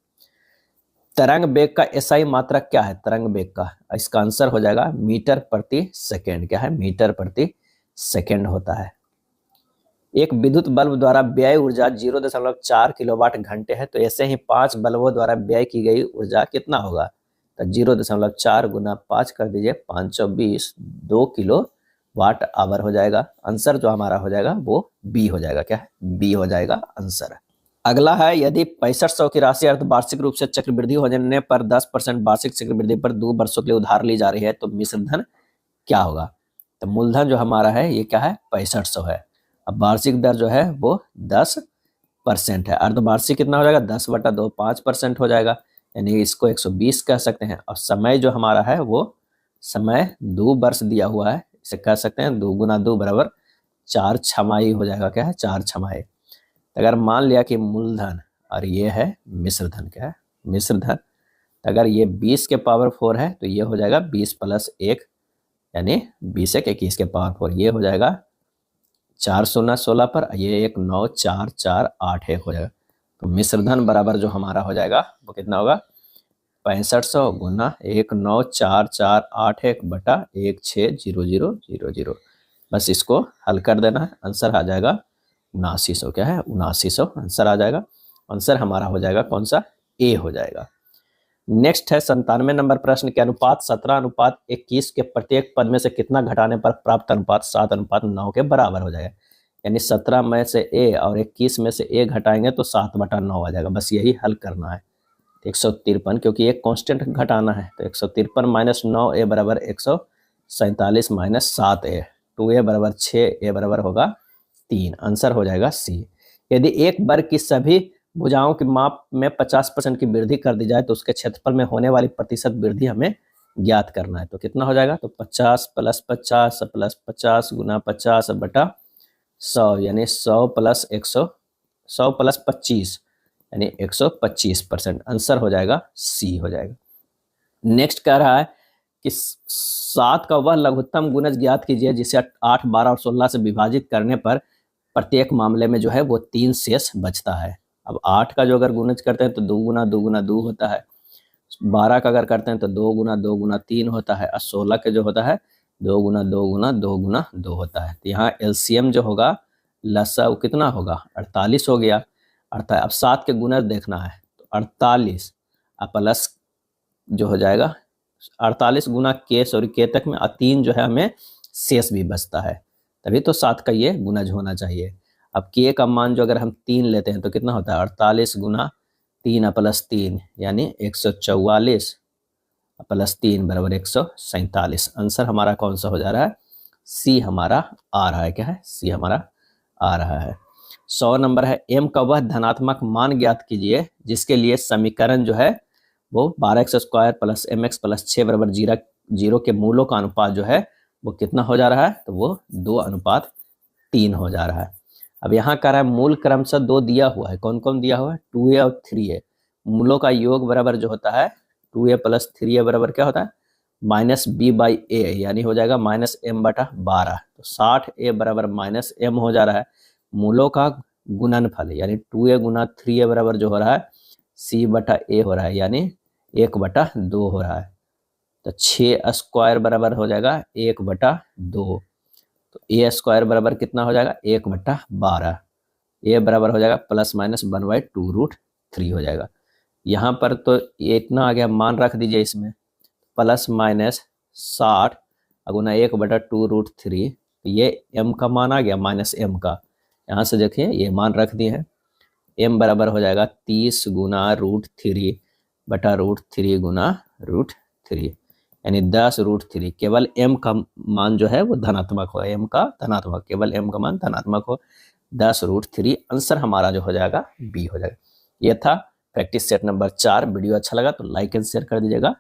तरंग वेग का एसआई मात्रा क्या है? तरंग वेग का, इसका आंसर हो जाएगा मीटर प्रति सेकेंड। क्या है? मीटर प्रति सेकेंड होता है। एक विद्युत बल्ब द्वारा व्यय ऊर्जा 0.4 किलोवाट घंटे है, तो ऐसे ही 5 बल्बों द्वारा व्यय की गई ऊर्जा कितना होगा? तो 0.4 गुना 5 कर दीजिए, 520, 2 किलो वाट आवर हो जाएगा। आंसर जो हमारा हो जाएगा वो बी हो जाएगा। क्या है? बी हो जाएगा आंसर। अगला है, यदि 6500 की राशि अर्धवार्षिक रूप से चक्रवृद्धि हो जाने पर 10% वार्षिक चक्रवृद्धि पर 2 वर्षों के लिए उधार ली जा रही है तो मिश्र धन क्या होगा? तो मूलधन जो हमारा है ये क्या है? 6500 है। अब वार्षिक दर जो है वो 10% है। अर्धवार्षिक कितना हो जाएगा? 10/2, 5% हो जाएगा, यानी इसको 120 कह सकते हैं। और समय जो हमारा है वो समय 2 वर्ष दिया हुआ है, इसे कह सकते हैं 2 गुना 2 बराबर 4 छमाही हो जाएगा। क्या है? 4 छमाही। अगर मान लिया कि मूलधन और ये है मिश्र धन। क्या है? मिश्र धन। अगर ये 20 के पावर 4 है तो ये हो जाएगा 20 + 1 यानी 20 × 21 के पावर 4। ये हो जाएगा 4 शून्य 16 पर, ये 1 9 4 4 8 1 हो जाएगा। तो मिश्र धन बराबर जो हमारा हो जाएगा वो कितना होगा? 6500 गुना 1 9 4 4 8 1 बटा 1 6 0 0 0 0। बस इसको हल कर देना है, आंसर आ जाएगा 7900। क्या है? 7900 आंसर आ जाएगा। आंसर हमारा हो जाएगा कौन सा? ए हो जाएगा। नेक्स्ट है 97 नंबर प्रश्न के अनुपात 17:21 के प्रत्येक पद में से कितना घटाने पर प्राप्त अनुपात 7:9 के बराबर हो जाएगा? यानी 17 में से ए और 21 में से ए घटाएंगे तो 7/9 आ जाएगा। बस यही हल करना है। 153, क्योंकि एक कांस्टेंट घटाना है तो 153 - 9a बराबर 147 - 7a, 2a बराबर 6a बराबर होगा 3। आंसर हो जाएगा सी। यदि एक वर्ग की सभी भुजाओं के माप में 50% की वृद्धि कर दी जाए तो उसके क्षेत्रफल में होने वाली प्रतिशत वृद्धि हमें ज्ञात करना है। तो कितना हो जाएगा? तो 50 + 50 + 50 गुना 50 बटा 100 यानी 100 + 100, 100 + 25 यानी 125%। आंसर हो जाएगा सी हो जाएगा। नेक्स्ट कह रहा है कि 7 का वह लघुत्तम गुणज ज्ञात कीजिए जिसे 8, 12 और 16 से विभाजित करने पर प्रत्येक मामले में जो है वो 3 शेष बचता है। अब 8 का जो अगर गुणज करते हैं तो 2 गुना 2 गुना 2 होता है। 12 का अगर करते हैं तो 2 गुना 2 गुना 3 होता है। और 16 के जो होता है 2 गुना 2 गुना 2 गुना 2 होता है। तो यहाँ एलसीएम जो होगा लसागु कितना होगा? 48 हो गया। अब 7 के गुणज देखना है तो 48 प्लस जो हो जाएगा 48 गुना के तक में 3 जो है हमें शेष भी बचता है, तभी तो 7 का ये गुणज होना चाहिए। अब के का मान जो अगर हम 3 लेते हैं तो कितना होता है? 48 गुना 3 + 3 यानी 144 + 3 बराबर 147। आंसर हमारा कौन सा हो जा रहा है? सी हमारा आ रहा है। क्या है? सी हमारा आ रहा है। 100 नंबर है, एम का वह धनात्मक मान ज्ञात कीजिए जिसके लिए समीकरण जो है वो 12x² + mx + 6 बराबर 0 के मूलों का अनुपात जो है वो कितना हो जा रहा है? तो वो 2:3 हो जा रहा है। अब यहाँ कह रहा है मूल क्रमशः 2 दिया हुआ है, कौन कौन दिया हुआ है, 2a और 3a। मूलों का योग बराबर जो होता है 2a प्लस 3a बराबर क्या होता है, -b/a, यानी हो जाएगा -m/12। तो 60a बराबर -m हो जा रहा है। मूलों का गुणनफल यानी 2a गुना 3a बराबर जो हो रहा है c/a हो रहा है, यानी 1/2 हो रहा है। तो 6 स्क्वायर बराबर हो जाएगा 1/2। तो a स्क्वायर बराबर कितना हो जाएगा, 1/12। a बराबर हो जाएगा +-1/2√3 हो जाएगा। यहाँ पर तो ये इतना आ गया, मान रख दीजिए इसमें, +-60 गुना 1/2√3। तो ये m का मान आ गया -m का। यहाँ से देखिए ये मान रख दिए हैं। m बराबर हो जाएगा 30 गुना √3/√3 गुना √3, यानी 10√3। केवल m का मान जो है वो धनात्मक हो, m का धनात्मक, केवल m का मान धनात्मक हो, 10√3। आंसर हमारा जो हो जाएगा B हो जाएगा। ये था प्रैक्टिस सेट नंबर 4। वीडियो अच्छा लगा तो लाइक एंड शेयर कर दीजिएगा।